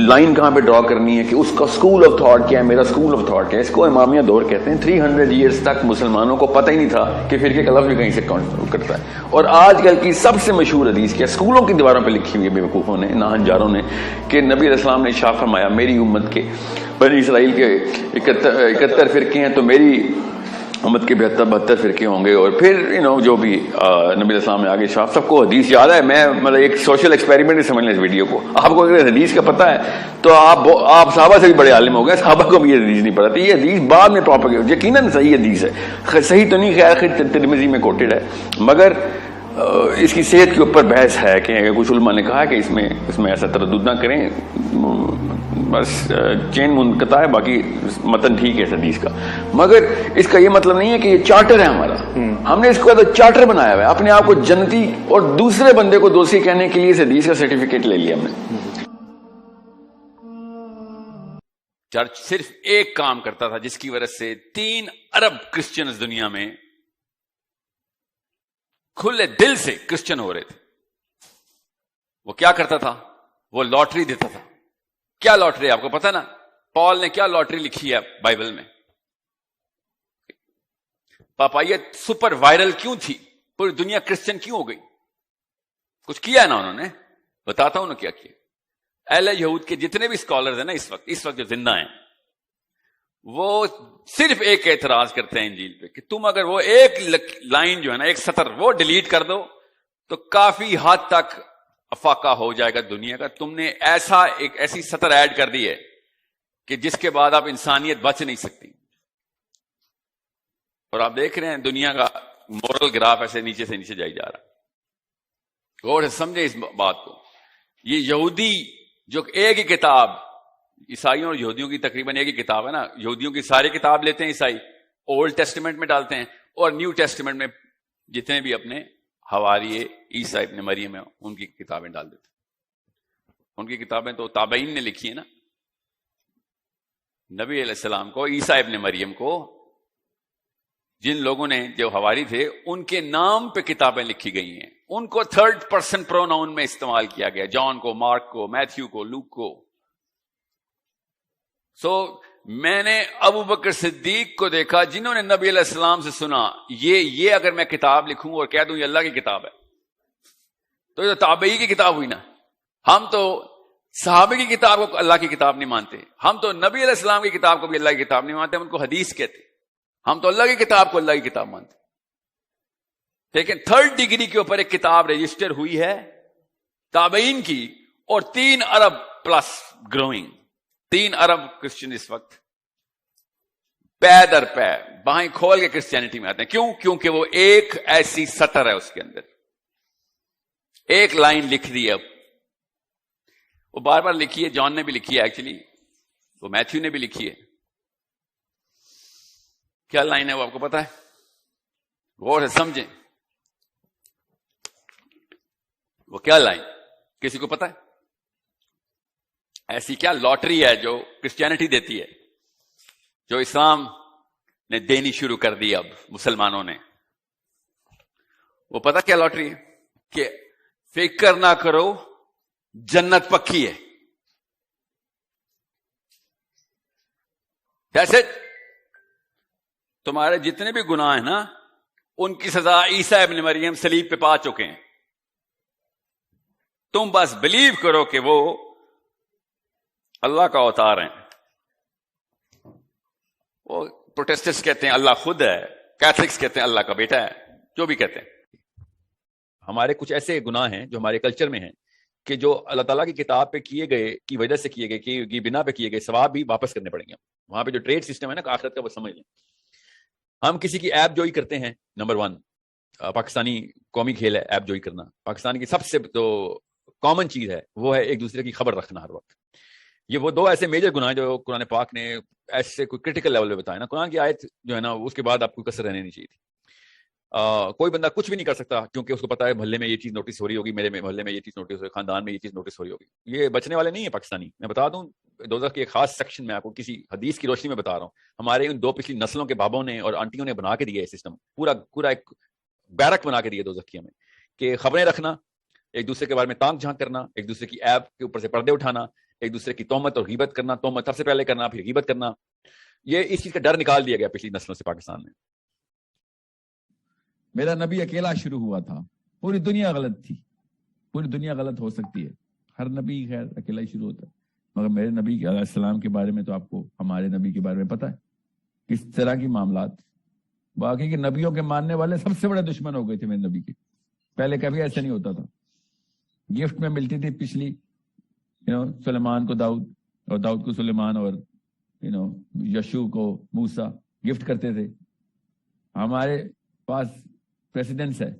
لائن کہاں پہ ڈرا کرنی ہے کہ اس کا سکول آف تھاٹ کیا ہے, میرا سکول آف تھاٹ کیا ہے. اس کو امامیہ دور کہتے ہیں. 300 ایئرز تک مسلمانوں کو پتہ ہی نہیں تھا کہ فرقے کا لفظ بھی کہیں سے کاؤنٹ کرتا ہے. اور آج کل کی سب سے مشہور حدیث کیا اسکولوں کی دیواروں پہ لکھی ہوئی ہے بیوقوفوں نے, ناہنجاروں نے, کہ نبی علیہ السلام نے ارشاد فرمایا میری امت کے بنی اسرائیل کے 71 فرقے ہیں, تو میری امت کے 72 فرقے ہوں گے. اور پھر جو بھی نبی علیہ السلام نے آگے شاف, سب کو حدیث یاد ہے. میں مطلب ایک سوشل ایکسپیریمنٹ سمجھ لیں اس ویڈیو کو. آپ کو اگر حدیث کا پتہ ہے تو آپ صحابہ سے بھی بڑے عالم ہو گئے. صحابہ کو بھی یہ حدیث نہیں پتا تھی. یہ حدیث بعد میں پروپیگیٹ, یقیناً صحیح حدیث ہے, صحیح تو نہیں, خیر ترمذی میں کوٹڈ ہے, مگر اس کی صحت کے اوپر بحث ہے کہ کچھ علماء نے کہا کہ اس میں ایسا تردد نہ کریں, بس چین منقطع ہے، باقی متن ٹھیک ہے اس حدیث کا، مگر اس کا یہ مطلب نہیں ہے کہ یہ چارٹر ہے ہمارا. ہم نے اس کو چارٹر بنایا ہوا ہے، اپنے آپ کو جنتی اور دوسرے بندے کو دوسری کہنے کے لیے اس حدیث کا سرٹیفکیٹ لے لیا ہم نے. چرچ صرف ایک کام کرتا تھا جس کی وجہ سے 3 ارب کرسچنز دنیا میں کھلے دل سے کرسچن ہو رہے تھے. وہ کیا کرتا تھا؟ وہ لاٹری دیتا تھا. کیا لاٹری؟ آپ کو پتا نا پال نے کیا لاٹری لکھی ہے بائبل میں؟ پاپائیت سپر وائرل کیوں تھی؟ پوری دنیا کرسچن کیوں ہو گئی؟ کچھ کیا ہے نا انہوں نے. بتاتا ہوں انہوں نے کیا کیا. اہل یہود کے جتنے بھی اسکالرز ہیں نا اس وقت جو زندہ ہیں، وہ صرف ایک اعتراض کرتے ہیں انجیل پہ کہ تم اگر وہ ایک لائن جو ہے نا، ایک سطر وہ ڈیلیٹ کر دو تو کافی حد تک افاقہ ہو جائے گا دنیا کا. تم نے ایسی سطر ایڈ کر دی ہے کہ جس کے بعد آپ انسانیت بچ نہیں سکتی. اور آپ دیکھ رہے ہیں دنیا کا مورل گراف ایسے نیچے سے نیچے جائی جا رہا. غور سے سمجھیں اس بات کو. یہ یہودی جو ایک ہی کتاب، عیسائیوں اور یہودیوں کی تقریباً ایک ہی کتاب ہے نا، یہودیوں کی ساری کتاب لیتے ہیں عیسائی، اولڈ ٹیسٹمنٹ میں ڈالتے ہیں، اور نیو ٹیسٹمنٹ میں جتنے بھی اپنے حواری عیسیٰ ابن مریم ہیں ان کی کتابیں ڈال دیتے ہیں. ان کی کتابیں تو تابعین نے لکھی ہیں نا. نبی علیہ السلام کو، عیسیٰ ابن مریم کو، جن لوگوں نے جو حواری تھے ان کے نام پہ کتابیں لکھی گئی ہیں. ان کو 3rd پرسن پروناؤن میں استعمال کیا گیا، جان کو، مارک کو، میتھیو کو، لوک کو. میں نے ابو بکر صدیق کو دیکھا جنہوں نے نبی علیہ السلام سے سنا یہ اگر میں کتاب لکھوں اور کہہ دوں یہ اللہ کی کتاب ہے تو یہ تابعی کی کتاب ہوئی نا. ہم تو صحابہ کی کتاب کو اللہ کی کتاب نہیں مانتے، ہم تو نبی علیہ السلام کی کتاب کو بھی اللہ کی کتاب نہیں مانتے، ہم ان کو حدیث کہتے. ہم تو اللہ کی کتاب کو اللہ کی کتاب مانتے. لیکن 3rd ڈگری کے اوپر ایک کتاب رجسٹر ہوئی ہے تابعین کی، اور 3 ارب پلس گروئنگ. 3 ارب کرسچن اس وقت پے در پے باہیں کھول کے کرسچینٹی میں آتے ہیں. کیوں؟ کیونکہ وہ ایک ایسی سطر ہے، اس کے اندر ایک لائن لکھ دی. اب وہ بار بار لکھی ہے، جان نے بھی لکھی ہے، ایکچولی وہ میتھیو نے بھی لکھی ہے. کیا لائن ہے وہ آپ کو پتا ہے؟ غور سے سمجھیں. وہ کیا لائن کسی کو پتا ہے؟ ایسی کیا لاٹری ہے جو کرسچینٹی دیتی ہے، جو اسلام نے دینی شروع کر دی اب مسلمانوں نے؟ وہ پتا کیا لاٹری ہے؟ کہ فکر نہ کرو جنت پکی ہے. جیسے تمہارے جتنے بھی گناہ ہیں نا ان کی سزا عیسیٰ ابن مریم صلیب پہ پا چکے ہیں. تم بس بلیو کرو کہ وہ اللہ کا اوتار ہیں. وہ پروٹیسٹنٹس کہتے ہیں اللہ خود ہے، کیتھولکس کہتے ہیں اللہ کا بیٹا ہے، جو بھی کہتے ہیں. ہمارے کچھ ایسے گناہ ہیں جو ہمارے کلچر میں ہیں کہ جو اللہ تعالیٰ کی کتاب پہ کیے گئے کی وجہ سے کیے گئے، کی بنا پہ کیے گئے ثواب بھی واپس کرنے پڑیں گے. وہاں پہ جو ٹریڈ سسٹم ہے نا آخرت کا، وہ سمجھ لیں. ہم کسی کی ایپ جوئی کرتے ہیں، نمبر 1 پاکستانی قومی کھیل ہے ایپ جوئی کرنا. پاکستان کی سب سے جو کامن چیز ہے وہ ہے ایک دوسرے کی خبر رکھنا ہر وقت. یہ وہ 2 ایسے میجر گناہ جو قرآن پاک نے ایسے کوئی کرٹیکل لیول پہ بتایا نا. قرآن کی آیت جو ہے نا اس کے بعد آپ کو کسر رہنے نہیں چاہیے تھی. کوئی بندہ کچھ بھی نہیں کر سکتا کیونکہ اس کو پتا ہے محلے میں یہ چیز نوٹس ہو رہی ہوگی، میرے محلے میں یہ چیز نوٹس ہو رہی، خاندان میں یہ چیز نوٹس ہو رہی ہوگی. یہ بچنے والے نہیں ہیں پاکستانی. میں بتا دوں دوزخ کی ایک خاص سیکشن میں آپ کو کسی حدیث کی روشنی میں بتا رہا ہوں. ہمارے ان 2 پچھلی نسلوں کے بابوں نے اور آنٹیوں نے بنا کے دیا ہے سسٹم، پورا ایک بیرک بنا کے دیا دوزخ کی ہمیں، کہ خبریں رکھنا، ایک دوسرے کے بارے میں تانک جھانک کرنا، ایک دوسرے کی ایپ کے اوپر سے پردے اٹھانا، ایک دوسرے کی تہمت اور غیبت کرنا. تہمت سب سے پہلے کرنا، پھر غیبت کرنا. یہ اس چیز کا ڈر نکال دیا گیا پچھلی نسلوں سے پاکستان میں. میرا نبی اکیلا شروع ہوا تھا، پوری دنیا غلط تھی. پوری دنیا غلط ہو سکتی ہے، ہر نبی خیر اکیلا ہی شروع ہوتا ہے، مگر میرے نبی علیہ السلام کے بارے میں تو آپ کو ہمارے نبی کے بارے میں پتا ہے کس طرح کی معاملات. باقی کے نبیوں کے ماننے والے سب سے بڑے دشمن ہو گئے تھے میرے نبی کے. پہلے کبھی ایسا نہیں ہوتا تھا. گفٹ میں ملتی تھی پچھلی سلیمان کو داؤد، اور داؤد کو سلیمان، اور یشوع کو موسیٰ گفٹ کرتے تھے. ہمارے پاس پریسیڈنٹس ہے.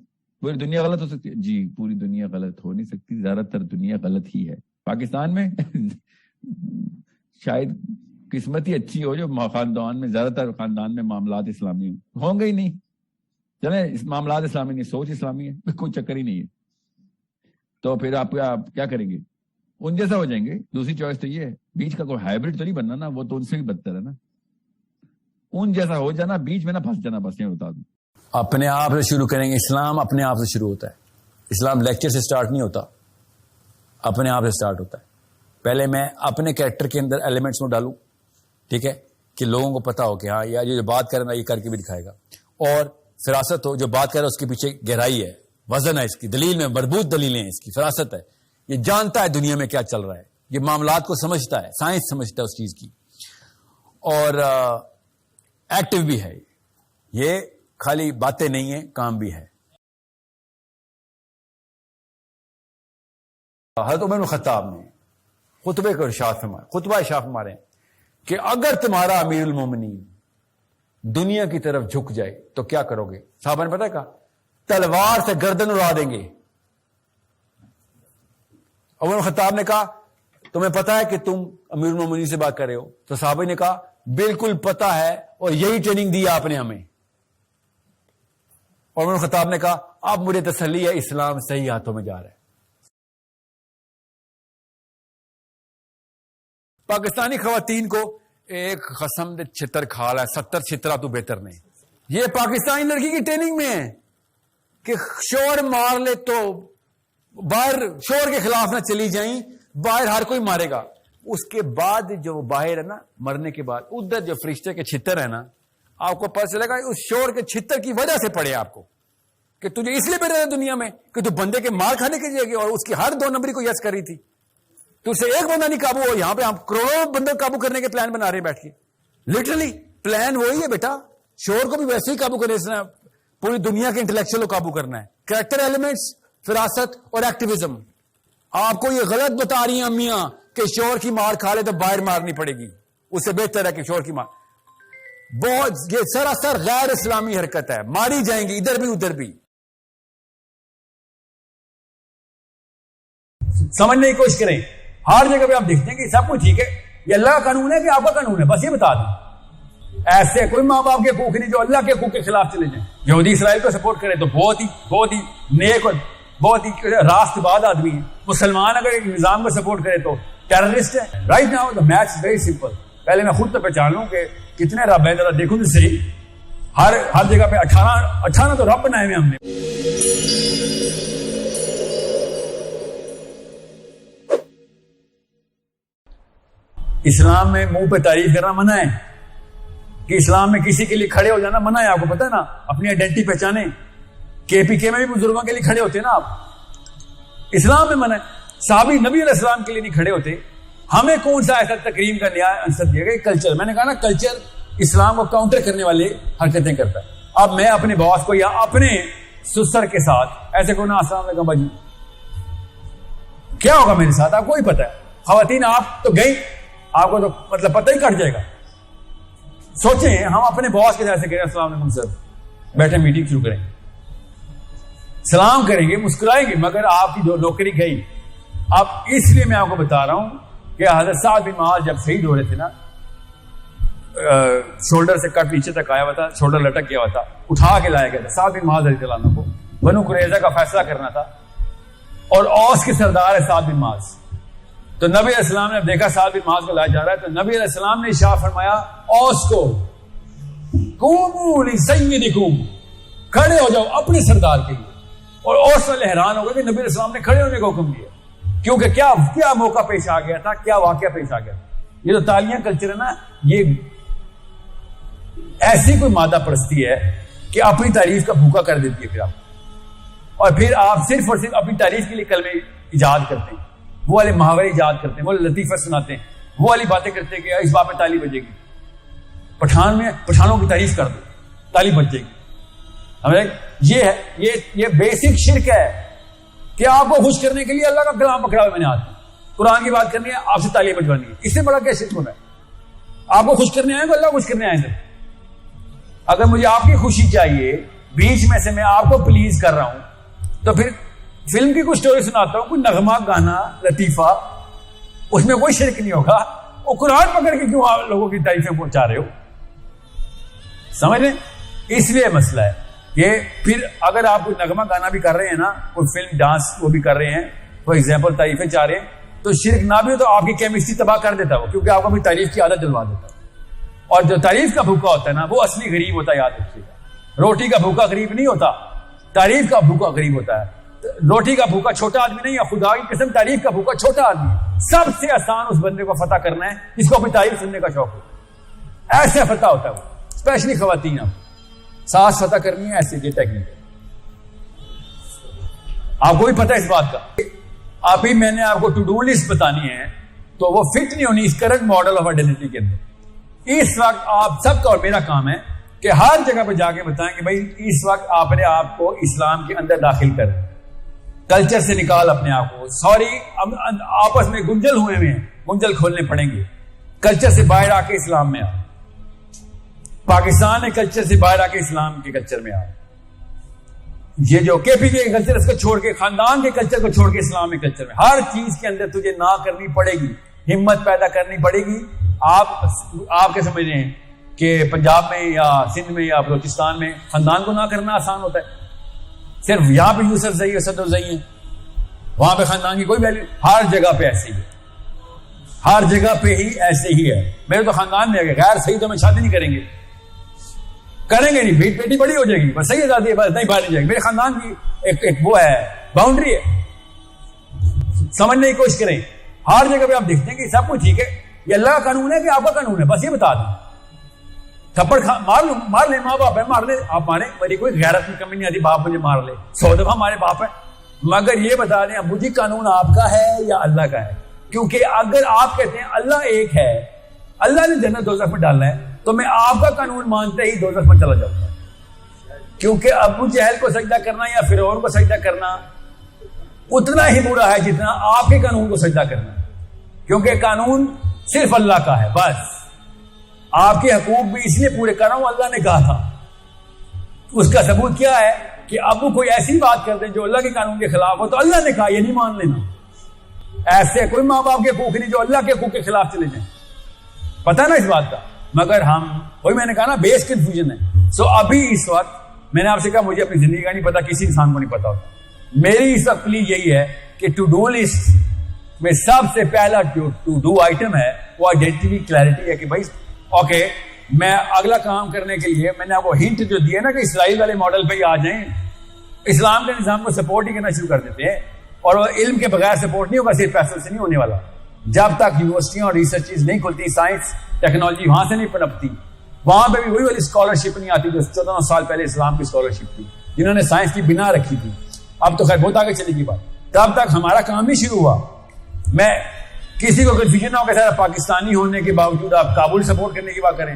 پوری دنیا غلط ہو سکتی ہے؟ جی پوری دنیا غلط ہو نہیں سکتی، زیادہ تر دنیا غلط ہی ہے. پاکستان میں شاید قسمت ہی اچھی ہو جو خاندان میں زیادہ تر خاندان میں معاملات اسلامی ہوں گے ہی نہیں. چلیں اس معاملات اسلامی نہیں, سوچ اسلامی ہے, کوئی چکر ہی نہیں ہے. تو پھر آپ کیا کریں گے؟ ان جیسا ہو جائیں گے. دوسری چوائس تو یہ ہے, بیچ کا کوئی ہائیبرڈ تو نہیں بننا نا, وہ تو ان سے بھی بدتر ہے نا. ان جیسا ہو جانا, بیچ میں نہ پھنس جانا, بس یہ بتا دوں. اپنے آپ سے شروع کریں گے. اسلام اپنے آپ سے شروع ہوتا ہے. اسلام لیکچر سے سٹارٹ نہیں ہوتا, اپنے آپ سے سٹارٹ ہوتا ہے. پہلے میں اپنے کریکٹر کے اندر ایلیمنٹس میں ڈالوں, ٹھیک ہے, کہ لوگوں کو پتا ہو کہ ہاں یار یہ جو بات کر رہا ہے یہ کر کے بھی دکھائے گا. اور فراست ہو, جو بات کر رہا ہے اس کے پیچھے گہرائی ہے, وزن ہے اس کی, دلیل میں مربوط دلیلیں ہیں, اس کی فراست ہے, یہ جانتا ہے دنیا میں کیا چل رہا ہے, یہ معاملات کو سمجھتا ہے, سائنس سمجھتا ہے اس چیز کی, اور ایکٹیو بھی ہے. یہ خالی باتیں نہیں ہیں, کام بھی ہے. حضرت عمر بن خطاب نے خطبے کو ارشاد فرمایا, خطبہ ارشاد فرما رہے ہیں کہ اگر تمہارا امیر المومنین دنیا کی طرف جھک جائے تو کیا کرو گے؟ صحابہ نے پتا ہے کہا, تلوار سے گردن اڑا دیں گے. عمر بن خطاب نے کہا تمہیں پتا ہے کہ تم امیر المومنین سے بات کر رہے ہو؟ تو صحابہ نے کہا بالکل پتا ہے, اور یہی ٹریننگ دی آپ نے ہمیں. عمر بن خطاب نے کہا اب مجھے تسلی ہے, اسلام صحیح ہاتھوں میں جا رہا ہے. پاکستانی خواتین کو ایک قسم دے چھتر کھا رہا ہے, 70 چھترا تو بہتر نہیں. یہ پاکستانی لڑکی کی ٹریننگ میں ہے کہ شور مار لے تو باہر شور کے خلاف نہ چلی جائیں, باہر ہر کوئی مارے گا. اس کے بعد جو باہر ہے نا, مرنے کے بعد ادھر جو فرشتے کے چھتر ہے نا, آپ کو پتہ چلے گا اس شور کے چھتر کی وجہ سے پڑے آپ کو کہ تجھے اس لیے بیٹھا ہے دنیا میں کہ تو بندے کے مار کھانے کے لیے, اور اس کی ہر 2 نمبری کو یس کر رہی تھی. تو اسے ایک بندہ نہیں قابو ہو. یہاں پہ ہم کروڑوں بندوں قابو کرنے کے پلان بنا رہے ہیں بیٹھ کے. لٹرلی پلان وہی ہے بیٹا, شور کو بھی ویسے ہی قابو کرنا, پوری دنیا کے انٹلیکچوئل کو قابو کرنا ہے. کریکٹر ایلیمنٹس, فراست اور ایکٹیویزم. آپ کو یہ غلط بتا رہی ہیں امیاں کہ شور کی مار کھا لے تو باہر مارنی پڑے گی, اس سے بہتر ہے کہ شور کی مار. بہت یہ سراسر غیر اسلامی حرکت ہے, ماری جائیں گی ادھر بھی ادھر بھی. سمجھنے کی کوشش کریں. ہر جگہ پہ آپ دیکھتے ہیں کہ سب کچھ ٹھیک ہے, یہ اللہ کا قانون ہے کہ آپ کا قانون ہے, بس یہ بتا دیں. ایسے کوئی ماں باپ کے حقوق نہیں جو اللہ کے حقوق کے خلاف چلے جائیں. یہودی اسرائیل کو سپورٹ کرے تو بہت ہی نیک اور بہت ہی راست باز آدمی ہے. مسلمان اگر ایک نظام کو سپورٹ کرے تو ٹیررسٹ ہے. Right now the match very simple. پہلے میں خود تو پہچان لوں کہ کتنے رب ہیں, ذرا دیکھوں تو صحیح. ہر جگہ پہ 18 تو رب بنائے ہوئے ہم نے. اسلام میں منہ پہ تعریف کرنا منع ہے, کہ اسلام میں کسی کے لیے کھڑے ہو جانا منع ہے. آپ کو پتا ہے نا, اپنی آئیڈینٹی پہچانے. KPK میں بھی بزرگوں کے لیے کھڑے ہوتے ہیں نا آپ, اسلام میں منع ہے. صحابی نبی علیہ السلام کے لیے نہیں کھڑے ہوتے. ہمیں کون سا ایسا تکریم کا نیا عنصر دیا گیا؟ کلچر. میں نے کہا نا کلچر اسلام کو کاؤنٹر کرنے والے حرکتیں کرتا ہے. اب میں اپنے باس کو یا اپنے سسر کے ساتھ ایسے کو نا السلام علیکم باجی, کیا ہوگا میرے ساتھ آپ کو ہی پتا ہے. خواتین آپ تو گئی, آپ کو تو مطلب پتہ ہی کٹ جائے گا. سوچیں ہم اپنے باس کے ساتھ کہیں السلام علیکم سر, بیٹھے میٹنگ شروع کریں, سلام کریں گے, مسکرائیں گے, مگر آپ کی جو نوکری گئی. اب اس لیے میں آپ کو بتا رہا ہوں کہ حضرت سعد بن معاذ جب شہید ہو رہے تھے نا, شولڈر سے کٹ نیچے تک آیا ہوا تھا, شولڈر لٹک گیا ہوا تھا, اٹھا کے لایا گیا تھا. سعد بن معاذ رضی اللہ عنہ کو بنو قریظہ کا فیصلہ کرنا تھا, اور اوس کے سردار ہے سعد بن معاذ. تو نبی علیہ السلام نے دیکھا سعد بن معاذ کو لایا جا رہا ہے, تو نبی علیہ السلام نے ارشاد فرمایا اوس کو, قوموا لسیدکم, کھڑے ہو جاؤ اپنے سردار کے لیے. اور اوس والے حیران ہو گئے کہ نبی علیہ السلام نے کھڑے ہونے کا حکم دیا, کیونکہ کیا موقع پیش آ گیا تھا, کیا واقعہ پیش آ گیا تھا. یہ جو تالیاں کلچر ہے نا, یہ ایسی کوئی مادہ پرستی ہے کہ اپنی تعریف کا بھوکا کر دیتی ہے پھر آپ, اور پھر آپ صرف اور صرف اپنی تعریف کے لیے کلمے ایجاد کرتے ہیں, وہ والے محاورے ایجاد کرتے ہیں, وہ لطیفہ سناتے ہیں, وہ والی باتیں کرتے ہیں کہ اس بات میں تالی بجے گی. پٹھان میں پٹھانوں کی تعریف کر دو, تالی بج جائے گی. یہ بیسک شرک ہے کہ آپ کو خوش کرنے کے لیے اللہ کا کلام پکڑا ہوا میں نے ہاتھ میں, قرآن کی بات کرنی ہے, آپ سے تالیاں بجوانی ہے. اس سے بڑا کیا شرک ہونا ہے؟ آپ کو خوش کرنے آئے تو اللہ خوش کرنے آئے تھے. اگر مجھے آپ کی خوشی چاہیے, بیچ میں سے میں آپ کو پلیز کر رہا ہوں, تو پھر فلم کی کوئی سٹوری سناتا ہوں, کوئی نغمہ گانا لطیفہ, اس میں کوئی شرک نہیں ہوگا. وہ قرآن پکڑ کے کیوں آپ لوگوں کی تعریفیں پہنچا رہے ہو؟ سمجھ رہے؟ اس لیے مسئلہ ہے کہ پھر اگر آپ کوئی نغمہ گانا بھی کر رہے ہیں نا، کوئی فلم ڈانس وہ بھی کر رہے ہیں، فار ایگزامپل تعریفیں چاہ رہے ہیں، تو شرک نہ بھی ہو تو آپ کی کیمسٹری تباہ کر دیتا وہ، کیونکہ آپ کو بھی تعریف کی عادت دلوا دیتا ہے. اور جو تعریف کا بھوکا ہوتا ہے نا وہ اصلی غریب ہوتا ہے، یاد رکھیے گا. روٹی کا بھوکا غریب نہیں ہوتا، تعریف کا بھوکا غریب ہوتا ہے. روٹی کا بھوکا چھوٹا آدمی نہیں ہے، خدا کی قسم تعریف کا بھوکا چھوٹا آدمی ہے. سب سے آسان اس بندے کو فتح کرنا ہے جس کو اپنی تعریف سننے کا شوق ہو. ایسے فتح ہوتا ہے وہ، اسپیشلی خواتین. آپ سانس فتح کرنی ہے ایسے، یہ ٹیکنیک ہے. آپ کو بھی پتہ ہے اس بات کا. ابھی میں نے آپ کو ٹو ڈو لسٹ بتانی ہے تو وہ فٹ نہیں ہونی اس کرنٹ ماڈل آف آئیڈینٹی کے اندر. اس وقت آپ سب کا اور میرا کام ہے کہ ہر جگہ پہ جا کے بتائیں کہ بھائی اس وقت آپ نے آپ کو اسلام کے اندر داخل کر، کلچر سے نکال اپنے آپ کو. سوری آپس میں گنجل ہوئے ہیں، گنجل کھولنے پڑیں گے. کلچر سے باہر آ کے اسلام میں آ. پاکستان نے کلچر سے باہر آ کے اسلام کے کلچر میں آ. یہ جو کے پی کے کلچر اس کو چھوڑ کے، خاندان کے کلچر کو چھوڑ کے اسلام کے کلچر میں، ہر چیز کے اندر تجھے نہ کرنی پڑے گی، ہمت پیدا کرنی پڑے گی. آپ کیا سمجھ رہے ہیں کہ پنجاب میں یا سندھ میں یا بلوچستان میں خاندان کو نہ کرنا آسان ہوتا ہے؟ صرف یہاں پہ یوسف زئی اور صدر زئی ہیں، وہاں پہ خاندان کی کوئی ویلیو. ہر جگہ پہ ایسے ہی ہے، ہر جگہ پہ ہی ایسے ہی ہے. میرے تو خاندان میں غیر صحیح تو میں شادی نہیں کریں گے نہیں، بیٹی بڑی ہو جائے گی بس صحیح آزادی ہے، بس نہیں باہر نہیں جائے گی. میرے خاندان کی ایک وہ ہے، باؤنڈری ہے. سمجھنے کی کوشش کریں. ہر جگہ پہ آپ دیکھتے ہیں کہ سب کچھ ٹھیک ہے، یہ اللہ کا قانون ہے کہ آپ کا قانون ہے، بس یہ بتا دیں. تھپڑ مار لیں، ماں باپ ہے، مار لیں، آپ ماریں، میری کوئی غیرت کی کمی نہیں آتی، باپ مجھے مار لے، 100 دفعہ ہمارے باپ ہے، مگر یہ بتا دیں ابو جی قانون آپ کا ہے یا اللہ کا ہے. کیونکہ اگر آپ کہتے ہیں اللہ ایک ہے، اللہ نے جنت دوزخ میں ڈالنا ہے، تو میں آپ کا قانون مانتے ہی دوزخ میں چلا جاؤں گا. کیونکہ ابو جہل کو سجدہ کرنا یا فرعون کو سجدہ کرنا اتنا ہی برا ہے جتنا آپ کے قانون کو سجدہ کرنا. کیونکہ قانون صرف اللہ کا ہے بس. آپ کے حقوق بھی اس لیے پورے کر رہا ہوں، اللہ نے کہا تھا. اس کا ثبوت کیا ہے کہ ابو کوئی ایسی بات کر دیں جو اللہ کے قانون کے خلاف ہو تو اللہ نے کہا یہ نہیں مان لینا. ایسے کوئی ماں باپ کے حقوق نہیں جو اللہ کے حقوق کے خلاف چلے جائیں. پتہ نا اس بات کا. مگر ہم وہی میں نے کہا نا بیس کنفیوژن ہے. سو ابھی اس وقت میں نے آپ سے کہا مجھے اپنی زندگی کا نہیں پتا، کسی انسان کو نہیں پتا ہوتا. میری اس وقت پلیز یہی ہے کہ ٹو ڈو لسٹ میں سب سے پہلا ٹو ڈو آئٹم ہے وہ آئیڈینٹی کلیئرٹی ہے کہ بھائی اوکے میں اگلا کام کرنے کے لیے میں نے آپ کو ہنٹ جو دیا نا کہ اسرائیل والے ماڈل پہ ہی آ جائیں. اسلام کے نظام کو سپورٹ ہی کرنا شروع کر دیتے ہیں اور وہ علم کے بغیر سپورٹ نہیں ہوگا، صرف پیسوں سے نہیں ہونے والا. جب تک یونیورسٹیاں اور ریسرچز نہیں کھلتی، سائنس ٹیکنالوجی وہاں سے نہیں پنپتی، وہاں پہ بھی وہی والی اسکالرشپ نہیں آتی جو 14 سال پہلے اسلام کی اسکالرشپ تھی، جنہوں نے سائنس کی بنا رکھی تھی. اب تو خیر بہت آگے چلے گی بات. تب تک ہمارا کام نہیں شروع ہوا. میں کسی کو کنفیوژن نہ ہو کہ سر پاکستانی ہونے کے باوجود آپ کابل سپورٹ کرنے کی بات کریں.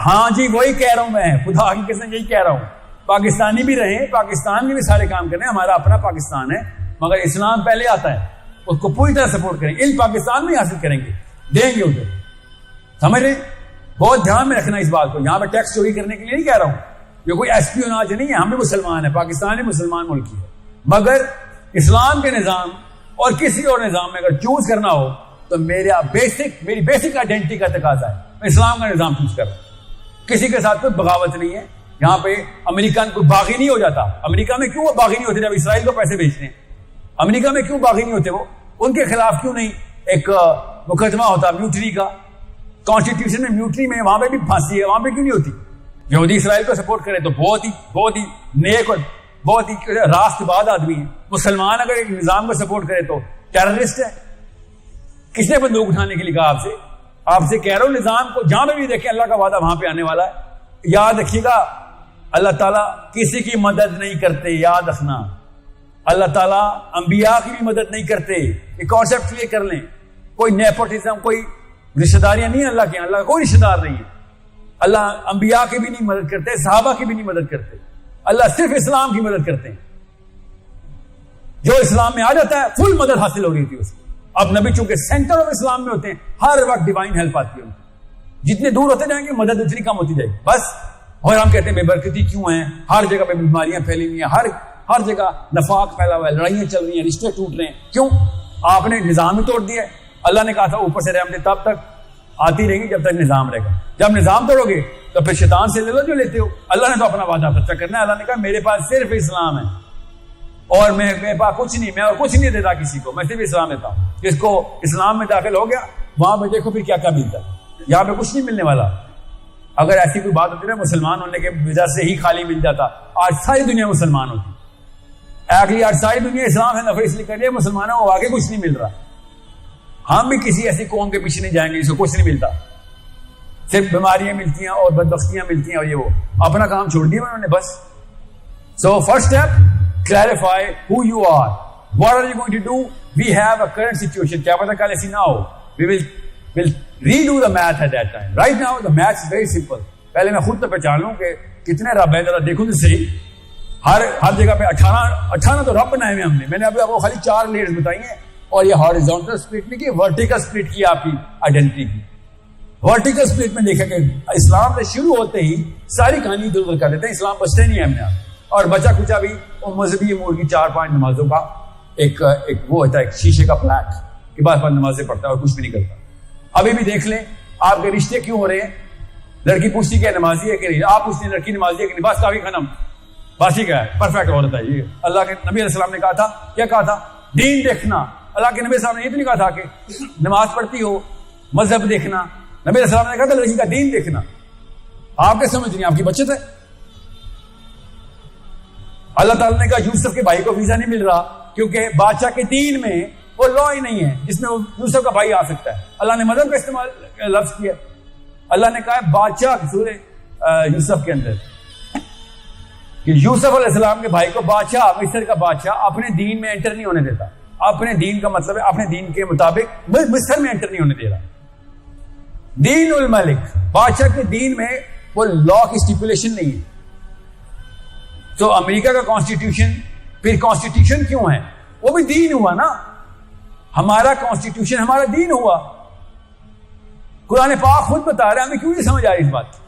ہاں جی وہی کہہ رہا ہوں میں، خدا کی قسم یہی کہہ رہا ہوں. پاکستانی بھی رہیں، پاکستان میں بھی سارے کام کریں، ہمارا اپنا پاکستان ہے، مگر اسلام پہلے آتا ہے، اس کو پوری طرح سپورٹ کریں. علم پاکستان میں حاصل کریں گے، دیں گے ادھر. سمجھ رہے؟ بہت دھیان میں رکھنا اس بات کو. یہاں پہ ٹیکس چوری کرنے کے لیے نہیں کہہ رہا ہوں، یہ کوئی ایسپیوناج نہیں ہے. ہم بھی مسلمان ہیں، پاکستان بھی مسلمان ملک ہے، مگر اسلام کے نظام اور کسی اور نظام میں اگر چوز کرنا ہو تو میری بیسک آئیڈینٹی کا تقاضا ہے میں اسلام کا نظام چوز کر رہا ہوں. کسی کے ساتھ کوئی بغاوت نہیں ہے. یہاں پہ امریکن کوئی باغی نہیں ہو جاتا. امریکہ میں کیوں وہ باغی نہیں ہوتے جب اسرائیل کو پیسے بیچتے ہیں؟ امریکہ میں کیوں باغی نہیں ہوتے؟ وہ ان کے خلاف کیوں نہیں ایک مقدمہ ہوتا میوٹری کا؟ کانسٹیٹیوشن میں میوٹری میں وہاں پہ بھی پھانسی ہے، وہاں پہ کیوں نہیں ہوتی؟ یہودی اسرائیل کو سپورٹ کرے تو بہت ہی نیک اور بہت ہی راست بعد آدمی ہے. مسلمان اگر ایک نظام کو سپورٹ کرے تو ٹیررسٹ ہے. کس نے بندوق اٹھانے کے لیے کہا آپ سے کہہ رہا ہوں نظام کو جہاں پہ بھی دیکھیں اللہ کا وعدہ وہاں پہ آنے والا ہے. یاد رکھیے گا اللہ تعالیٰ کسی کی مدد نہیں کرتے. یاد رکھنا اللہ تعالیٰ انبیاء کی بھی مدد نہیں کرتے. یہ کانسیپٹ کلیئر کر لیں. کوئی نیپوٹزم، کوئی رشتہ داریاں نہیں اللہ کے. اللہ کا کوئی رشتہ دار نہیں ہے. اللہ انبیاء کی بھی نہیں مدد کرتے، صحابہ کی بھی نہیں مدد کرتے. اللہ صرف اسلام کی مدد کرتے ہیں. جو اسلام میں آ جاتا ہے فل مدد حاصل ہو رہی تھی اس کو. اب نبی چونکہ سینٹر آف اسلام میں ہوتے ہیں، ہر وقت ڈیوائن ہیلپ آتی ہے. جتنے دور ہوتے جائیں گے مدد اتنی کم ہوتی جائے گی بس. اور ہم کہتے ہیں بے برکتی کیوں ہیں؟ ہر جگہ پہ بیماریاں پھیلی ہوئی ہیں، ہر جگہ نفاق پھیلا ہوا ہے، لڑائیاں چل رہی ہیں، رشتے ٹوٹ رہے ہیں. کیوں؟ آپ نے نظام ہی توڑ دیا ہے. اللہ نے کہا تھا اوپر سے رحمتیں تب تک آتی رہیں گی جب تک نظام رہے گا. جب نظام توڑو گے تو پھر شیطان سے لے لو جو لیتے ہو. اللہ نے تو اپنا وعدہ سچا کرنا ہے. اللہ نے کہا میرے پاس صرف اسلام ہے اور میرے پاس کچھ نہیں, میں اور کچھ نہیں دیتا کسی کو, میں صرف اسلام دیتا ہوں. جس کو اسلام میں داخل ہو گیا وہاں پہ دیکھو پھر کیا کیا ملتا ہے. یہاں پہ کچھ نہیں ملنے والا. اگر ایسی کوئی بات ہوتی نا مسلمان ہونے کے وجہ سے ہی خالی مل جاتا, آج ساری دنیا مسلمان ہوتی. ایکچولی آج ساری دنیا اسلام ہے نفر اس لیے کر رہی ہے, مسلمانوں کو آگے کچھ نہیں مل رہا. ہم بھی کسی ایسی قوم کے پیچھے نہیں جائیں گے جس کو کچھ نہیں ملتا, صرف بیماریاں ملتی ہیں اور بدبختیاں ملتی ہیں اور یہ وہ اپنا کام چھوڑ دیا انہوں نے بس. So first step, clarify who you are. What are you going to do? We have a current situation. کیا پتہ کل ایسی نہ ہو. We will redo the math at that time. Right now the math is very simple. پہلے میں خود تو پہچان لوں کہ کتنے رب ہیں, ذرا دیکھوں تو صحیح. ہر جگہ پہ 18 تو رب بنائے ہوئے ہم نے. میں نے ابھی آپ کو خالی 4 لیئرز بتائی ہیں, اور یہ ہارزونٹل سپلٹ نہیں کی, ورٹیکل سپلٹ کی آپ کی آئیڈینٹی کی. ورٹیکل سپلٹ میں دیکھا کہ اسلام سے شروع ہوتے ہی ساری کہانی ادھر ادھر کر دیتے ہیں. اسلام بچتے نہیں ہے ہم نے, اور بچا کچا بھی مذہبی امور کی 4-5 نمازوں کا ایک وہ ہوتا ہے, ایک شیشے کا پلیٹ کہ بعد نمازیں پڑھتا ہے اور کچھ بھی نہیں کرتا. ابھی بھی دیکھ لیں آپ کے رشتے کیوں ہو رہے ہیں. لڑکی پوچھتی کہ نمازی ہے کہ نہیں, آپ پوچھتے ہیں لڑکی نمازی ہے کہ نہیں, بس کافی خنم باسی کا ہے, پرفیکٹ عورت ہے. یہ اللہ کے نبی علیہ السلام نے کہا تھا, کیا کہا تھا, دین دیکھنا. اللہ کے نبی علیہ السلام نے یہ تو نہیں کہا تھا کہ نماز پڑھتی ہو مذہب دیکھنا. نبی علیہ السلام نے کہا تھا لڑکی کا دین دیکھنا. آپ کیا سمجھ رہی ہیں, آپ کی بچت ہے. اللہ تعالیٰ نے کہا یوسف کے بھائی کو ویزا نہیں مل رہا کیونکہ بادشاہ کے دین میں وہ لا ہی نہیں ہے جس میں یوسف کا بھائی آ سکتا ہے. اللہ نے مذہب کا استعمال لفظ کیا. اللہ نے کہا بادشاہ سورہ یوسف کے اندر کہ یوسف علیہ السلام کے بھائی کو بادشاہ, مصر کا بادشاہ اپنے دین میں انٹر نہیں ہونے دیتا. اپنے دین کا مطلب ہے اپنے دین کے مطابق مصر میں انٹر نہیں ہونے دے رہا. دین الملک, بادشاہ کے دین میں وہ لا کی اسٹیپولیشن نہیں ہے. تو امریکہ کا کانسٹیٹیوشن پھر کانسٹیٹیوشن کیوں ہے, وہ بھی دین ہوا نا. ہمارا کانسٹیٹیوشن ہمارا دین ہوا. قرآن پاک خود بتا رہا ہے, ہمیں کیوں نہیں سمجھ آ رہی اس بات.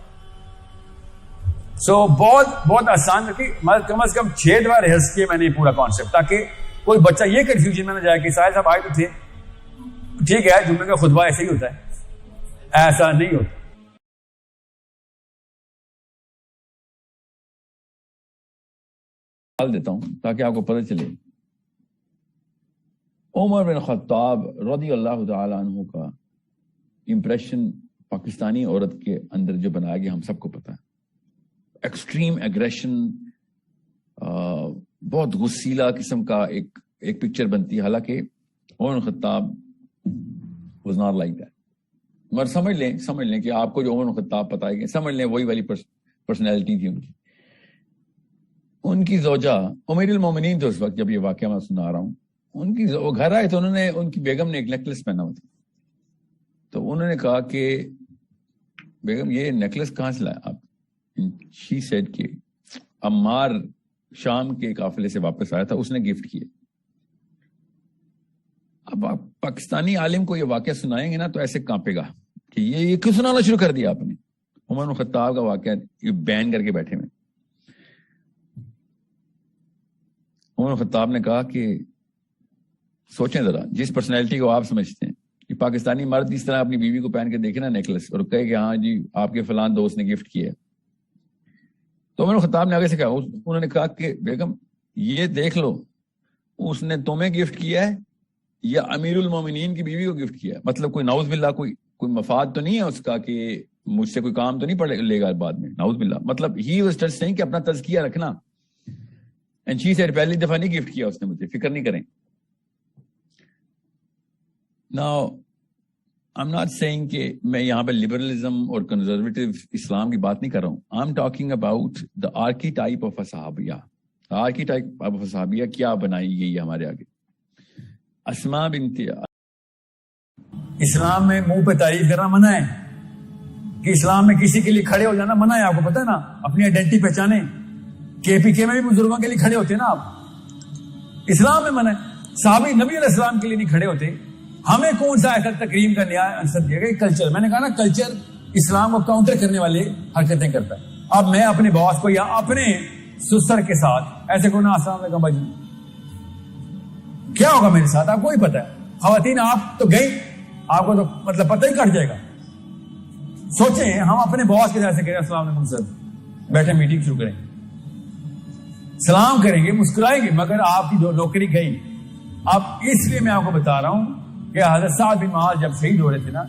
سو بہت آسان رکھی, کم از کم 6 دفعہ ریہرس کیے میں نے پورا کانسیپٹ, تاکہ کوئی بچہ یہ کنفیوژن میں نہ جائے کہ ساحل صاحب آئے تو تھے, ٹھیک ہے جمعے کا خطبہ ایسے ہی ہوتا ہے, ایسا نہیں ہوتا. دیتا ہوں تاکہ آپ کو پتہ چلے. عمر بن خطاب رضی اللہ تعالی عنہ کا امپریشن پاکستانی عورت کے اندر جو بنایا گیا ہم سب کو پتا ہے. ایکسٹریم ایگریشن, بہت غصیلا قسم کا ایک پکچر بنتی ہے. حالانکہ عمر بن خطاب واز ناٹ لائک دیٹ. مگر سمجھ لیں کہ آپ کو جو عمر بن خطاب پتا ہے, سمجھ لیں وہی والی پرسنالٹی تھی ان کی. ان کی زوجہ امیر المومنین تھے اس وقت جب یہ واقعہ میں سنا رہا ہوں. وہ گھر آئے تو ان کی بیگم نے ایک نیکلس پہنا ہوا تھا. تو انہوں نے کہا کہ بیگم یہ نیکلس کہاں سے لایا آپ. شی سیڈ کہ عمار شام کے قافلے سے واپس آیا تھا, اس نے گفٹ کیے. اب آپ پاکستانی عالم کو یہ واقعہ سنائیں گے نا تو ایسے کانپے گا کہ یہ کیوں سنانا شروع کر دیا آپ نے. عمر بن خطاب کا واقعہ یہ بین کر کے بیٹھے ہوئے. عمر بن خطاب نے کہا کہ سوچیں ذرا, جس پرسنالٹی کو آپ سمجھتے ہیں کہ پاکستانی مرد اس طرح اپنی بیوی کو پہن کے دیکھے نا نیکلس اور کہے کہ ہاں جی آپ کے فلان دوست نے گفٹ کیا ہے. تو عمر بن خطاب نے آگے سے کہا, انہوں نے کہا کہ بیگم یہ دیکھ لو اس نے تمہیں گفٹ کیا ہے یا امیر المومنین کی بیوی کو گفٹ کیا ہے. مطلب کوئی نعوذ باللہ کوئی مفاد تو نہیں ہے اس کا کہ مجھ سے کوئی کام تو نہیں پڑے لے گا بعد میں, نعوذ باللہ. مطلب ہی واز جسٹ سیئنگ کہ اپنا تزکیہ رکھنا. اینڈ شی سیڈ پہلی دفعہ نہیں گفٹ کیا اس نے مجھے, فکر نہیں کریں. Now, I'm not saying کہ میں یہاں پہ لبرلزم اور کنزرویٹو اسلام کی بات نہیں کر رہا ہوں. I'm talking about the archetype of a صحابیہ. archetype of a صحابیہ کیا بنائی گئی ہے ہمارے آگے. اسماء بنت, اسلام میں منہ پہ تعریف کرنا منع ہے, کہ اسلام میں کسی کے لیے کھڑے ہو جانا منع ہے. آپ کو پتا ہے نا, اپنی آئیڈینٹی پہچانے. KPK میں بھی بزرگوں کے لیے کھڑے ہوتے ہیں نا آپ, اسلام میں منع ہے. صحابی نبی علیہ السلام کے لیے نہیں کھڑے ہوتے. ہمیں کون سا ایسا تکریم کا نیا آنسر دیا گیا؟ کلچر. میں نے کہا نا کلچر اسلام کو کاؤنٹر کرنے والے حرکتیں کرتا ہے. اب میں اپنے باس کو یا اپنے سسر کے ساتھ ایسے کو نا السلام علیکم بھائی کیا ہوگا میرے ساتھ آپ کو ہی پتا ہے. خواتین آپ تو گئی آپ کو تو مطلب پتہ ہی کٹ جائے گا. سوچیں ہم اپنے باس کے جیسے کہیں السلام علیکم سر, بیٹھے میٹنگ شروع کریں, سلام کریں گے, مسکرائیں گے, مگر آپ کی جو نوکری گئی. اب اس لیے میں آپ کو بتا رہا ہوں کہ حضرت سعد بن معاذ جب شہید ہو رہے تھے نا,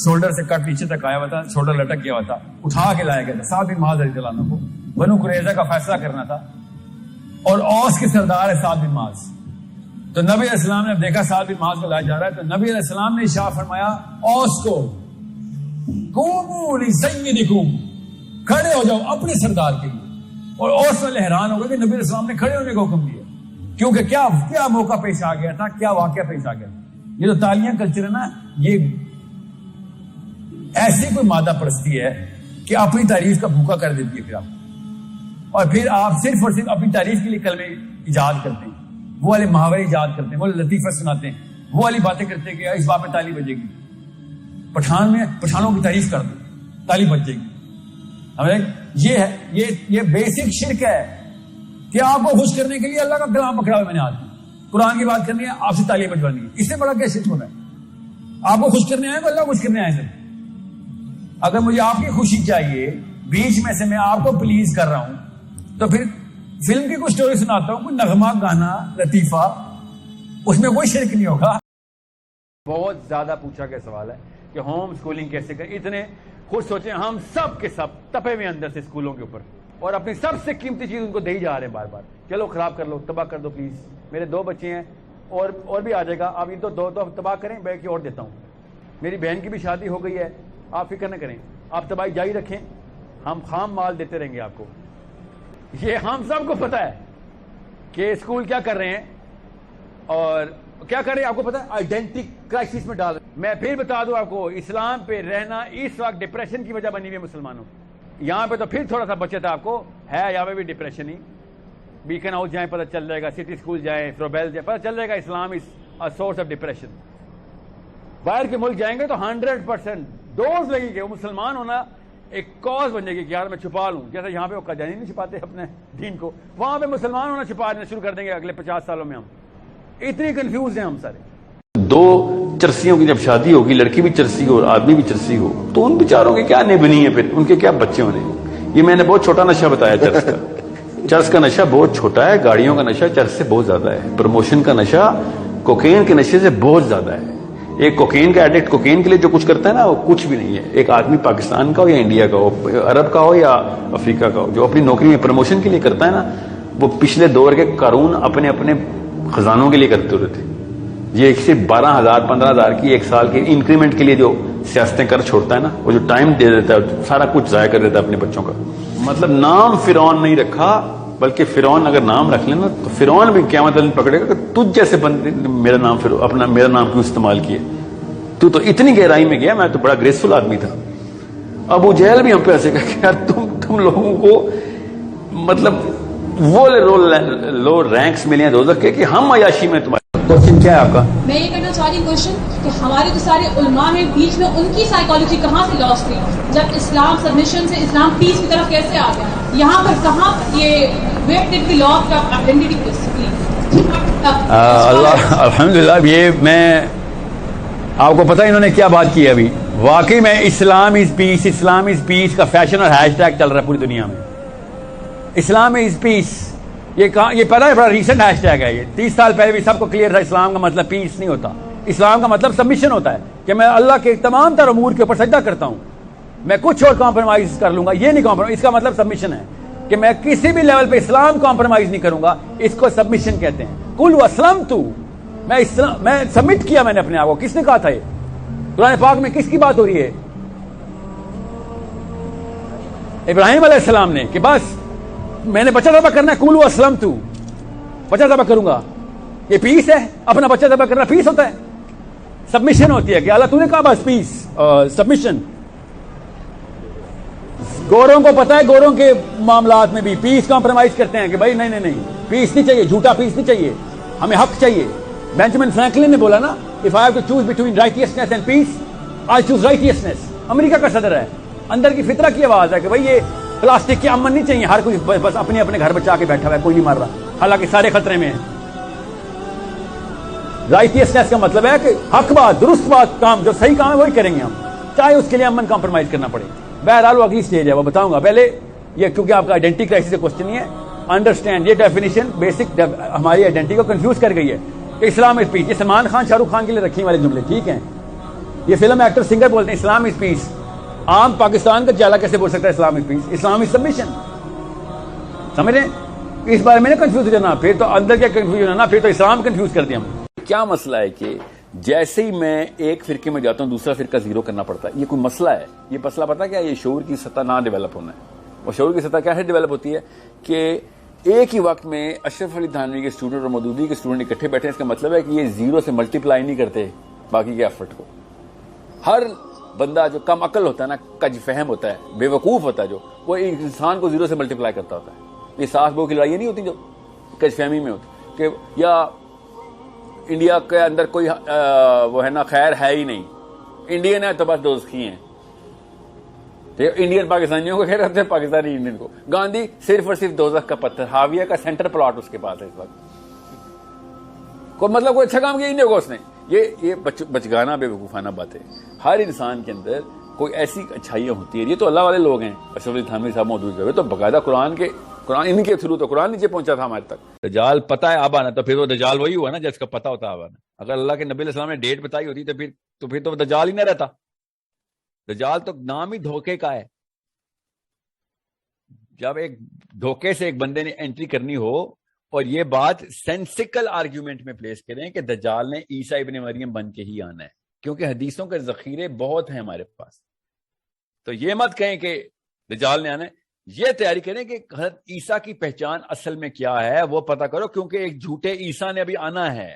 شولڈر سے کٹ نیچے تک آیا ہوا تھا, شولڈر لٹک گیا ہوا تھا, اٹھا کے لایا گیا تھا سعد بن معاذ رضی اللہ عنہ کو. بنو قریظہ کا فیصلہ کرنا تھا اور اوس کے سردار ہے سعد بن معاذ. تو نبی علیہ السلام نے دیکھا سعد بن معاذ کو لایا جا رہا ہے, تو نبی علیہ السلام نے ارشاد فرمایا اوس کو, قوموا لسیدکم, کھڑے ہو جاؤ اپنے سردار کے لیے. اور اوس والے حیران ہو گئے کہ نبی علیہ السلام نے کھڑے ہونے کا حکم دیا, کیونکہ کیا موقع پیش آ گیا تھا, کیا واقعہ پیش آ گیا. یہ جو تالیاں کلچر ہے نا, یہ ایسی کوئی مادہ پرستی ہے کہ اپنی تعریف کا بھوکا کر دیتی ہے پھر آپ, اور پھر آپ صرف اور صرف اپنی تعریف کے لیے کلمے ایجاد کرتے ہیں, وہ والے محاورے ایجاد کرتے ہیں, وہ لطیفہ سناتے ہیں, وہ والی باتیں کرتے ہیں کہ اس بات پہ تالی بجے گی, پٹھانوں کی تعریف کر دو تالی بج جائے گی. یہ ہے یہ بیسک شرک ہے کہ آپ کو خوش کرنے کے لیے اللہ کا کلام پکڑا ہوا میں نے آج قرآن کی بات کرنی ہے, آپ سے تالیاں بجوانی ہے. اس سے بڑا کیا شرک ہونا ہے؟ آپ کو خوش کرنے آئے تو اللہ خوش کرنے آئے. سر اگر مجھے آپ کی خوشی چاہیے, بیچ میں سے میں آپ کو پلیز کر رہا ہوں, تو پھر فلم کی کوئی سٹوری سناتا ہوں, کوئی نغمہ گانا لطیفہ, اس میں کوئی شرک نہیں ہوگا. بہت زیادہ پوچھا گیا سوال ہے کہ ہوم سکولنگ کیسے کریں. اتنے خود سوچیں, ہم سب کے سب تپے ہوئے اندر سے اسکولوں کے اوپر, اور اپنی سب سے قیمتی چیز ان کو دے ہی جا رہے ہیں بار بار. چلو خراب کر لو, تباہ کر دو پلیز. میرے 2 بچے ہیں اور بھی آ جائے گا. آپ یہ تو 2 تباہ کریں, بیٹھ کے اور دیتا ہوں. میری بہن کی بھی شادی ہو گئی ہے, آپ فکر نہ کریں, آپ تباہی جاری رکھیں, ہم خام مال دیتے رہیں گے آپ کو. یہ ہم سب کو پتا ہے کہ اسکول کیا کر رہے ہیں اور کیا کر رہے ہیں. آپ کو پتا ہے آئیڈینٹی کرائسس میں ڈال رہے ہیں. میں پھر بتا دوں آپ کو, اسلام پہ رہنا اس وقت ڈپریشن کی وجہ بنی ہوئی ہے مسلمانوں. یہاں پہ تو پھر تھوڑا سا بچت آپ کو ہے, یہاں پہ بھی ڈپریشن ہی. بیکن ہاؤس جائیں پتہ چل جائے گا, سٹی اسکول جائیں, فروبیل جائیں, پتہ چل جائے گا اسلام از اے سورس آف ڈپریشن. باہر کے ملک جائیں گے تو 100% ڈوز لگے گی. وہ مسلمان ہونا ایک کاز بن جائے گی کہ یار میں چھپا لوں, جیسے یہاں پہ وہ قادیانی نہیں چھپاتے اپنے دین کو, وہاں پہ مسلمان ہونا چھپانا شروع کر دیں گے اگلے 50 سالوں میں. ہم اتنی کنفیوز ہیں ہم سارے. 2 چرسیوں کی جب شادی ہوگی, لڑکی بھی چرسی ہو اور آدمی بھی چرسی ہو, تو ان بیچاروں کے کیا نبنی ہے, پھر ان کے کیا بچے ہونے. یہ میں نے بہت چھوٹا نشہ بتایا چرس کا. چرس کا نشہ بہت چھوٹا ہے, گاڑیوں کا نشہ چرس سے بہت زیادہ ہے, پروموشن کا نشہ کوکین کے نشے سے بہت زیادہ ہے. ایک کوکین کا ایڈکٹ کوکین کے لیے جو کچھ کرتا ہے نا, وہ کچھ بھی نہیں ہے. ایک آدمی پاکستان کا ہو یا انڈیا کا ہو, عرب کا ہو یا افریقہ کا ہو, جو اپنی نوکری میں پروموشن کے لیے کرتا ہے نا, وہ پچھلے دور کے قارون اپنے اپنے خزانوں کے لیے کرتے ہوتے تھے. یہ صرف 12,000 15,000 کی ایک سال کی انکریمنٹ کے لیے جو سیاستیں کر چھوڑتا ہے نا, وہ جو ٹائم دے دیتا ہے, سارا کچھ ضائع کر دیتا ہے اپنے بچوں کا. مطلب نام فرعون نہیں رکھا, بلکہ فرعون اگر نام رکھ لینا تو فرعون بھی قیامت دن پکڑے گا کہ تجھ جیسے بندے میرا نام کیوں استعمال کیے, تو اتنی گہرائی میں گیا. میں تو بڑا گریسفل آدمی تھا. ابو جہل بھی ہم پہ ایسے کہ یار تم لوگوں کو مطلب وہ لو رینکس ملے ہیں دوزخ کے کہ ہم عیاشی میں. تمہارا کوشچن کیا ہے آپ کا؟ میں یہ کرنا چاہ رہی کوشچن کہ ہمارے جو سارے علماء ہیں, بیچ میں ان کی سائیکالوجی کہاں سے لاس ہوئی, جب اسلام سبمیشن سے اسلام پیس کی طرف کیسے آ گیا, یہاں پر کہاں یہ where did we loss of identity. اللہ الحمدللہ. یہ میں آپ کو پتہ انہوں نے کیا بات کی ہے ابھی. واقعی میں اسلام از پیس, اسلام از پیس کا فیشن اور ہیش ٹیگ چل رہا ہے پوری دنیا میں. اسلام از پیس, یہ پتہ ہے بڑا ریسنٹ ہیش ٹیگ ہے. یہ 30 سال پہلے بھی سب کو کلیئر تھا اسلام کا مطلب پیس نہیں ہوتا. اسلام کا مطلب سبمیشن ہوتا ہے کہ میں اللہ کے تمام تر امور کے اوپر سجدہ کرتا ہوں, میں کچھ اور کمپرومائز کر لوں گا, یہ نہیں کمپرومائز. اس کا مطلب سبمیشن ہے کہ میں کسی بھی لیول پہ اسلام کمپرومائز نہیں کروں گا. اس کو سبمیشن کہتے ہیں. قل واسلمت, میں سبمٹ کیا میں نے اپنے آپ کو. کس نے کہا تھا یہ؟ قرآن پاک میں کس کی بات ہو رہی ہے؟ ابراہیم علیہ السلام نے, کہ بس میں نے بچہ ذبح کرنا ہے, قل واسلمت, بچہ ذبح کروں گا. یہ پیس ہے, اپنا بچہ ذبح کرنا پیس ہوتا ہے. سبمیشن ہوتی ہے کہ اللہ تو نے کہا بس پیس, سبمیشن. گوروں کو پتا ہے, گوروں کے معاملات میں بھی پیس کمپرومائز کرتے ہیں کہ بھائی نہیں پیس نہیں چاہیے, جھوٹا پیس نہیں چاہیے, ہمیں حق چاہیے. بینجامن فرینکلن نے بولا نا, if I have to choose between righteousness and peace, I choose righteousness. امریکہ کا صدر ہے, اندر کی فطرہ کی آواز ہے کہ بھائی یہ پلاسٹک کی امن نہیں چاہیے. ہر کوئی بس اپنے گھر بچا کے بیٹھا ہوا ہے, کوئی نہیں مار رہا, حالانکہ سارے خطرے میں ہیں. رائٹیسنس کا مطلب ہے کہ حق بات، درست بات، کام جو صحیح کام ہے وہی کریں گے ہم، چاہے اس کے لیے امن کمپرومائز کرنا پڑے. بہرحال وہ اگلی سٹیج ہے، وہ بتاؤں گا. پہلے یہ کیونکہ آپ کا آئیڈینٹی کرائسس کا کوشچن نہیں ہے، انڈرسٹینڈ یہ ڈیفینیشن بیسک ہماری آئیڈینٹی کو کنفیوز کر گئی ہے کہ اسلام از پیس. یہ سلمان خان شاہ رخ خان کے لیے رکھنے والے جملے ٹھیک ہیں، یہ فلم ایکٹر سنگر بولتے ہیں اسلام از پیس. عام پاکستان کا جالا کیسے بول سکتا ہے اسلام از پیس؟ اسلام از سبمیشن. سمجھ رہے ہیں؟ اس بارے میں نہ کنفیوز ہونا، پھر تو اندر کیا کنفیوژن ہونا، پھر تو اسلام کنفیوز کر دیا ہم. کیا مسئلہ ہے کہ جیسے ہی میں ایک فرقے میں جاتا ہوں دوسرا فرقہ زیرو کرنا پڑتا ہے؟ یہ کوئی مسئلہ ہے؟ یہ مسئلہ پتا کیا؟ یہ شعور کی سطح نہ ڈیولپ ہونا ہے. اور شعور کی سطح کیسے ڈیولپ ہوتی ہے کہ ایک ہی وقت میں اشرف علی تھانوی کے اسٹوڈنٹ اور مودودی کے اسٹوڈنٹ اکٹھے بیٹھے ہیں. اس کا مطلب ہے کہ یہ زیرو سے ملٹیپلائی نہیں کرتے باقی کے ایفرٹ کو. ہر بندہ جو کم عقل ہوتا ہے نا، کج فہم ہوتا ہے، بے وقوف ہوتا ہے، جو وہ انسان کو زیرو سے ملٹیپلائی کرتا ہوتا ہے. یہ ساس بہو کی لڑائی نہیں ہوتی جو کج فہمی میں ہوتی کہ یا انڈیا کے اندر کوئی وہ ہے نا خیر ہے ہی نہیں، انڈین ہے تو بس دوزخی ہیں. انڈین پاکستانیوں کو کہہ رہے تھے، پاکستانی انڈین کو. گاندھی صرف اور صرف دوزخ کا پتھر، حاویہ کا سینٹر پلاٹ اس کے پاس ہے اس وقت. کوئی مطلب کوئی اچھا کام کیا ہی نہیں ہوگا اس نے. یہ بچگانا بے وقوفانہ بات ہے. ہر انسان کے اندر کوئی ایسی اچھائیاں ہوتی ہیں. یہ تو اللہ والے لوگ ہیں، اشرف علی تھانوی صاحب موجود ہوئے تو باقاعدہ قرآن ان کے تھرو تو قرآن نیچے پہنچا تھا ہمارے تک. دجال پتہ ہے آبانا، تو پھر وہ دجال وہی ہوا نا جس کا پتہ ہوتا آبانا. اگر اللہ کے نبی علیہ السلام نے ڈیٹ بتائی ہوتی تو پھر تو وہ دجال ہی نہ رہتا. دجال تو نام ہی دھوکے کا ہے. جب ایک دھوکے سے ایک بندے نے انٹری کرنی ہو اور یہ بات سینسیکل آرگیومنٹ میں پلیس کریں کہ دجال نے عیسیٰ ابن مریم بن کے ہی آنا ہے، کیونکہ حدیثوں کے ذخیرے بہت ہیں ہمارے پاس. تو یہ مت کہیں کہ دجال نے آنا ہے، یہ تیاری کریں کہ حضرت عیسیٰ کی پہچان اصل میں کیا ہے وہ پتہ کرو، کیونکہ ایک جھوٹے عیسیٰ نے ابھی آنا ہے.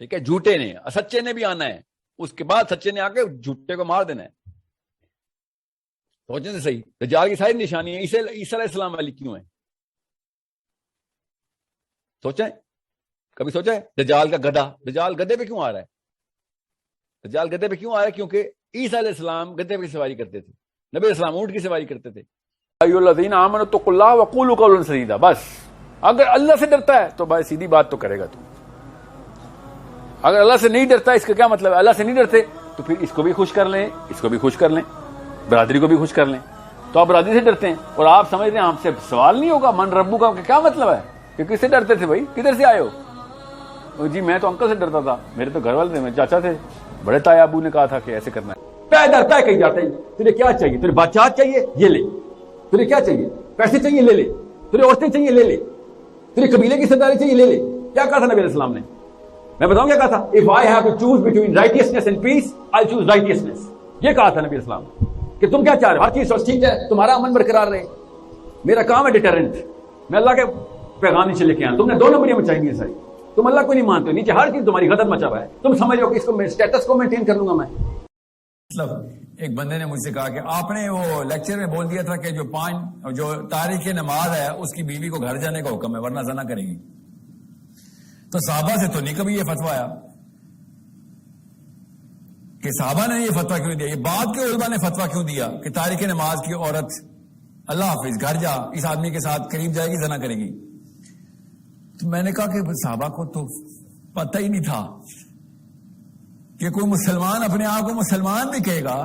ٹھیک ہے، جھوٹے نے، سچے نے بھی آنا ہے. اس کے بعد سچے نے آ کے جھوٹے کو مار دینا ہے. سوچیں سے صحیح، دجال کی ساری نشانی ہے. عیسیٰ علیہ السلام والی کیوں ہے؟ سوچیں، کبھی سوچا ہے؟ دجال کا گدھا، دجال گدھے پہ کیوں آ رہا ہے؟ دجال گدھے پہ کیوں آ رہا ہے؟ کیونکہ عیسیٰ علیہ السلام گدھے پہ سواری کرتے تھے، نبی علیہ السلام اونٹ کی سواری کرتے تھے. ایھا الذین آمنوا اتقوا اللہ وقولوا قولا سدیدا. بس اگر اللہ سے ڈرتا ہے تو بھائی سیدھی بات تو کرے گا تو. اگر اللہ سے نہیں ڈرتا، اس کا کیا مطلب ہے؟ اللہ سے نہیں ڈرتے تو پھر اس کو بھی خوش کر لیں، اس کو بھی خوش کر لیں، برادری کو بھی خوش کر لیں. تو آپ برادری سے ڈرتے ہیں اور آپ سمجھ رہے ہیں آپ سے سوال نہیں ہوگا من ربو کا، کیا مطلب ہے کہ کس سے ڈرتے تھے بھائی؟ کدھر سے آئے ہو؟ جی میں تو انکل سے ڈرتا تھا، میرے تو گھر والے تھے، میرے چاچا تھے، بڑے تایا ابو نے کہا تھا کہ ایسے کرنا ہے. پہ در پہ کہیں جاتے ہیں، تجھے کیا چاہیے؟ تجھے بادشاہت چاہیے؟ یہ لے. تجھے کیا چاہیے؟ پیسے چاہیے؟ لے لے. تجھے عورتیں چاہیے؟ لے لے. تجھے قبیلے کی سرداری چاہیے؟ لے لے. کیا کہا تھا نبی علیہ السلام نے؟ میں بتاؤں کیا کہا تھا؟ If I have to choose between righteousness and peace, I'll choose righteousness. یہ کہا تھا نبی علیہ السلام کہ تم کیا چاہ رہے ہو؟ ہر چیز ٹھیک ہے، تمہارا امن برقرار رہے، میرا کام ہے ڈیٹرنٹ، میں اللہ کے پیغام نیچے لے کے آیا. تم نے 2 نمبریاں مچائی ہیں ساری، تم اللہ کو نہیں مانتے، نیچے ہر چیز تمہاری غضب مچا ہوا ہے. تم سمجھ رہے ہو کہ اس کو اسٹیٹس کو مینٹین کر لوں گا میں. مطلب ایک بندے نے مجھ سے کہا کہ آپ نے وہ لیکچر میں بول دیا تھا کہ جو تاریخ نماز ہے اس کی بیوی کو گھر جانے کا حکم ہے ورنہ زنا کرے گی. تو صحابہ سے تو نہیں کبھی یہ فتویٰ آیا کہ صحابہ نے یہ فتویٰ کیوں دیا. یہ بعد کے علماء نے فتویٰ کیوں دیا کہ تاریخ نماز کی عورت اللہ حافظ گھر جا، اس آدمی کے ساتھ قریب جائے گی زنا کرے گی. تو میں نے کہا کہ صحابہ کو تو پتہ ہی نہیں تھا کہ کوئی مسلمان اپنے آپ کو مسلمان بھی کہے گا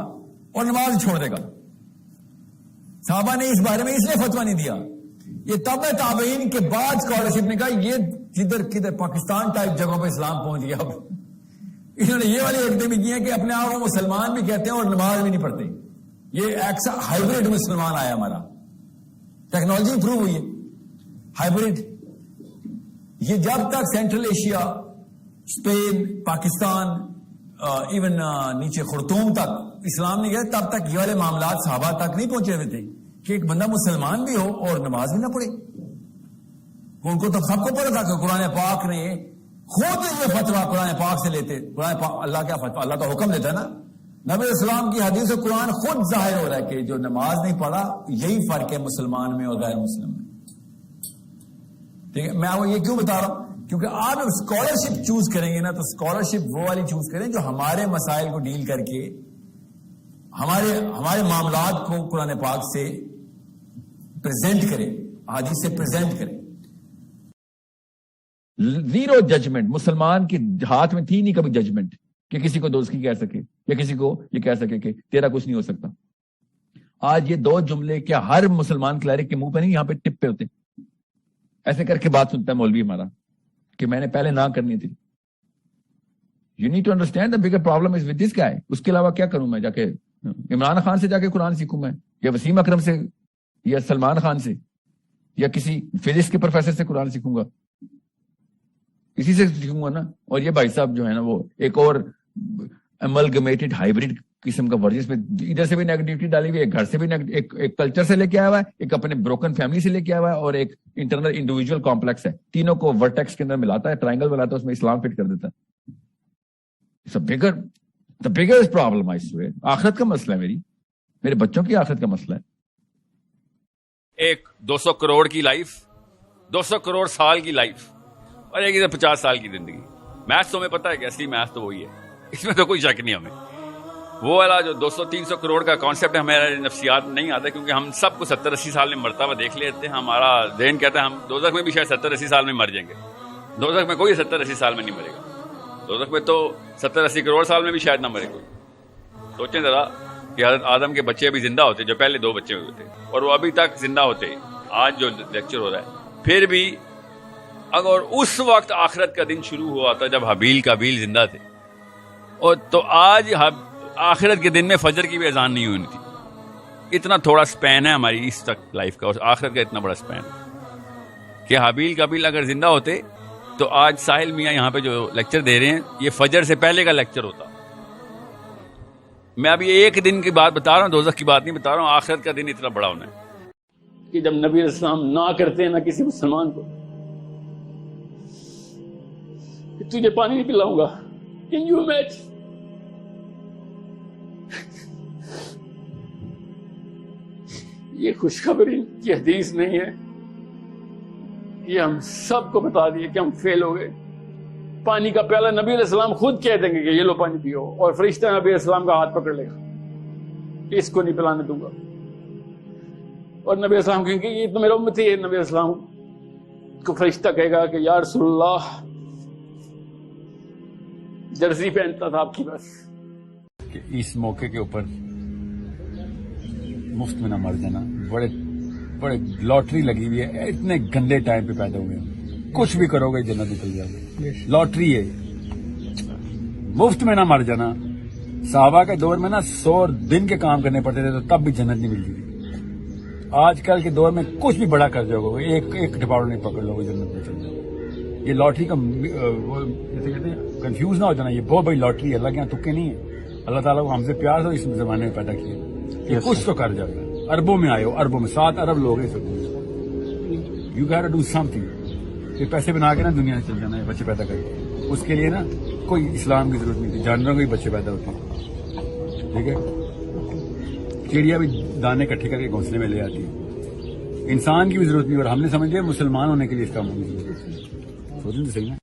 اور نماز چھوڑ دے گا. صحابہ نے اس بارے میں اس لیے فتویٰ نہیں دیا. یہ تب تابعین کے بعد اسکالرشپ نے کہا یہ کدھر پاکستان ٹائپ جگہوں پہ اسلام پہنچ گیا. اب انہوں نے یہ والی حرکتیں بھی کی ہیں کہ اپنے آپ کو مسلمان بھی کہتے ہیں اور نماز بھی نہیں پڑھتے. یہ ایک ہائیبریڈ مسلمان آیا ہمارا، ٹیکنالوجی امپروو ہوئی ہے، ہائیبریڈ. یہ جب تک central Asia, Spain, Pakistan, even نیچے خرطوم تک اسلام نہیں گیا، تب تک یہ والے معاملات صحابہ تک نہیں پہنچے ہوئے تھے کہ ایک بندہ مسلمان بھی ہو اور نماز بھی نہ پڑھے. ان کو تو سب کو پڑھا تھا کہ قرآن پاک نے خود یہ فتویٰ قرآن پاک سے لیتے. قرآن پاک اللہ کیا فتویٰ؟ اللہ تو حکم دیتا ہے نا. نبی اسلام کی حدیث و قرآن خود ظاہر ہو رہا ہے کہ جو نماز نہیں پڑھا یہی فرق ہے مسلمان میں اور غیر مسلم میں. ٹھیک ہے، میں آپ کو یہ کیوں بتا رہا ہوں؟ کیونکہ آپ جب اسکالرشپ چوز کریں گے نا تو اسکالرشپ وہ والی چوز کریں جو ہمارے مسائل کو ڈیل کر کے ہمارے معاملات کو قرآن پاک سے پریزنٹ کرے، حدیث سے پریزنٹ کرے. Zero judgement. مسلمان کے ہاتھ میں تھی نہیں کبھی ججمنٹ کہ کسی کو دوستی کہہ سکے یا کسی کو یہ کہہ سکے کہ تیرا کچھ نہیں ہو سکتا. آج یہ دو جملے کیا ہر مسلمان کلریک کے منہ پہ نہیں، یہاں پہ ٹپ پہ ہوتے، ایسے کر کے بات سنتا ہے مولوی ہمارا کہ میں نے پہلے نہ کرنی تھی. You need to understand the bigger problem is with this guy. اس کے علاوہ کیا کروں میں؟ جا کے عمران خان سے جا کے قرآن سیکھوں میں، یا وسیم اکرم سے، یا سلمان خان سے، یا کسی فزکس کے پروفیسر سے قرآن سیکھوں گا؟ اسی سے سیکھوں گا نا. اور یہ بھائی صاحب جو ہے نا وہ ایک اور املگمیٹڈ ہائیبریڈ قسم کا ورزش میں ادھر سے بھی نیگیٹیوٹی ڈالی ہوئی ہے، ایک گھر سے بھی ایک کلچر سے لے کے آیا ہوا ہے، ایک اپنے بروکن فیملی سے لے کے آیا ہوا ہے، اور ایک انٹرنل انڈیویجول کمپلیکس ہے. تینوں کو ورٹیکس کے اندر ملاتا ہے، ٹرائنگل بناتا ہے، اس میں اسلام فٹ کر دیتا ہے. the biggest problem I swear. آخرت کا مسئلہ ہے، میرے بچوں کی آخرت کا مسئلہ ہے. ایک 200 کروڑ کی لائف، 200 کروڑ سال کی لائف، اور ایک 50 سال کی زندگی. میتھ تو ہمیں پتا ہے کہ اصلی میتھ تو وہی ہے، اس میں تو کوئی شک نہیں ہمیں. وہ والا جو 200-300 کروڑ کا کانسیپٹ ہمارے نفسیات نہیں آتا، کیونکہ ہم سب کو 70-80 سال میں مرتا ہوا دیکھ لیتے ہیں. ہمارا ذہن کہتا ہے ہم دوزخ میں بھی شاید 70-80 سال میں مر جائیں گے. دوزخ میں کوئی 70-80 سال میں نہیں مرے گا. دوزخ میں تو 70-80 کروڑ سال میں بھی شاید نہ مرے کوئی. سوچیں ذرا کہ حضرت آدم کے بچے ابھی زندہ ہوتے، جو پہلے 2 بچے ہوئے تھے، اور وہ ابھی تک زندہ ہوتے. آج جو لیکچر ہو رہا ہے، پھر بھی اگر اس وقت آخرت کا دن شروع ہوا تھا جب حابیل قابیل زندہ تھے، اور تو آج آخرت کے دن میں فجر کی بھی اذان نہیں ہوئی تھی. اتنا تھوڑا سپین ہے ہماری اس تک لائف کا، اور آخرت کا اتنا بڑا سپین ہے کہ حابیل قابیل اگر زندہ ہوتے تو آج ساحل میاں یہاں پہ جو لیکچر دے رہے ہیں یہ فجر سے پہلے کا لیکچر ہوتا. میں ابھی ایک دن کی بات بتا رہا ہوں، دوزخ کی بات نہیں بتا رہا ہوں. آخرت کا دن اتنا بڑا ہونا ہے کہ جب نبی اسلام نہ کرتے ہیں نہ کسی مسلمان کو کہ تجھے پانی نہیں پلاؤں گا. Can you imagine؟ یہ خوشخبری کی حدیث نہیں ہے، یہ ہم سب کو بتا دیے کہ ہم فیل ہو گئے. پانی کا پیالہ نبی علیہ السلام خود کہہ دیں گے کہ یہ لو پانی پیو، اور فرشتہ نبی علیہ السلام کا ہاتھ پکڑ لے گا، اس کو نہیں پلانے دوں گا. اور نبی علیہ السلام کہیں گے یہ تو میرا امتی ہے. نبی علیہ السلام کو فرشتہ کہے گا کہ یا رسول اللہ جرسی پہنتا تھا آپ کی بس. کہ اس موقع کے اوپر مفت میں نہ مر جانا. بڑے لاٹری لگی ہوئی ہے، اتنے گندے ٹائم پہ پیدا ہوئے ہیں، کچھ بھی کرو گے جنت نکل جاؤ گے. لاٹری ہے، مفت میں نہ مر جانا. صحابہ کے دور میں نا 100 دن کے کام کرنے پڑتے تھے تو تب بھی جنت نہیں ملتی تھی. آج کل کے دور میں کچھ بھی بڑا کر جاؤ گے، ایک ڈپارٹمنٹ نہیں پکڑ لو گے جنت میں چل جاؤ. یہ لاٹری کا کہتے ہیں کنفیوز نہ ہو جانا، یہ بہت بڑی لاٹری ہے. اللہ کے یہاں تکے نہیں ہے. اللہ تعالیٰ کو ہم سے پیار سے اس زمانے میں پیدا کیا کہ کچھ تو کر جائے گا. اربوں میں آئے ہو، اربوں میں 7 ارب لوگ ہیں سب. You get to do something. یہ پیسے بنا کے نا دنیا سے چل جانا ہے، بچے پیدا کر کے. اس کے لیے نا کوئی اسلام کی ضرورت نہیں تھی. جانوروں کے بھی بچے پیدا ہوتے ہیں، ٹھیک ہے. چڑیا بھی دانے اکٹھے کر کے گھونسلے میں لے آتی ہے. انسان کی بھی ضرورت نہیں، اور ہم نے سمجھ لیا مسلمان ہونے کے لیے اس کام ہونے کی ضرورت ہے. سوچیں تو صحیح نا.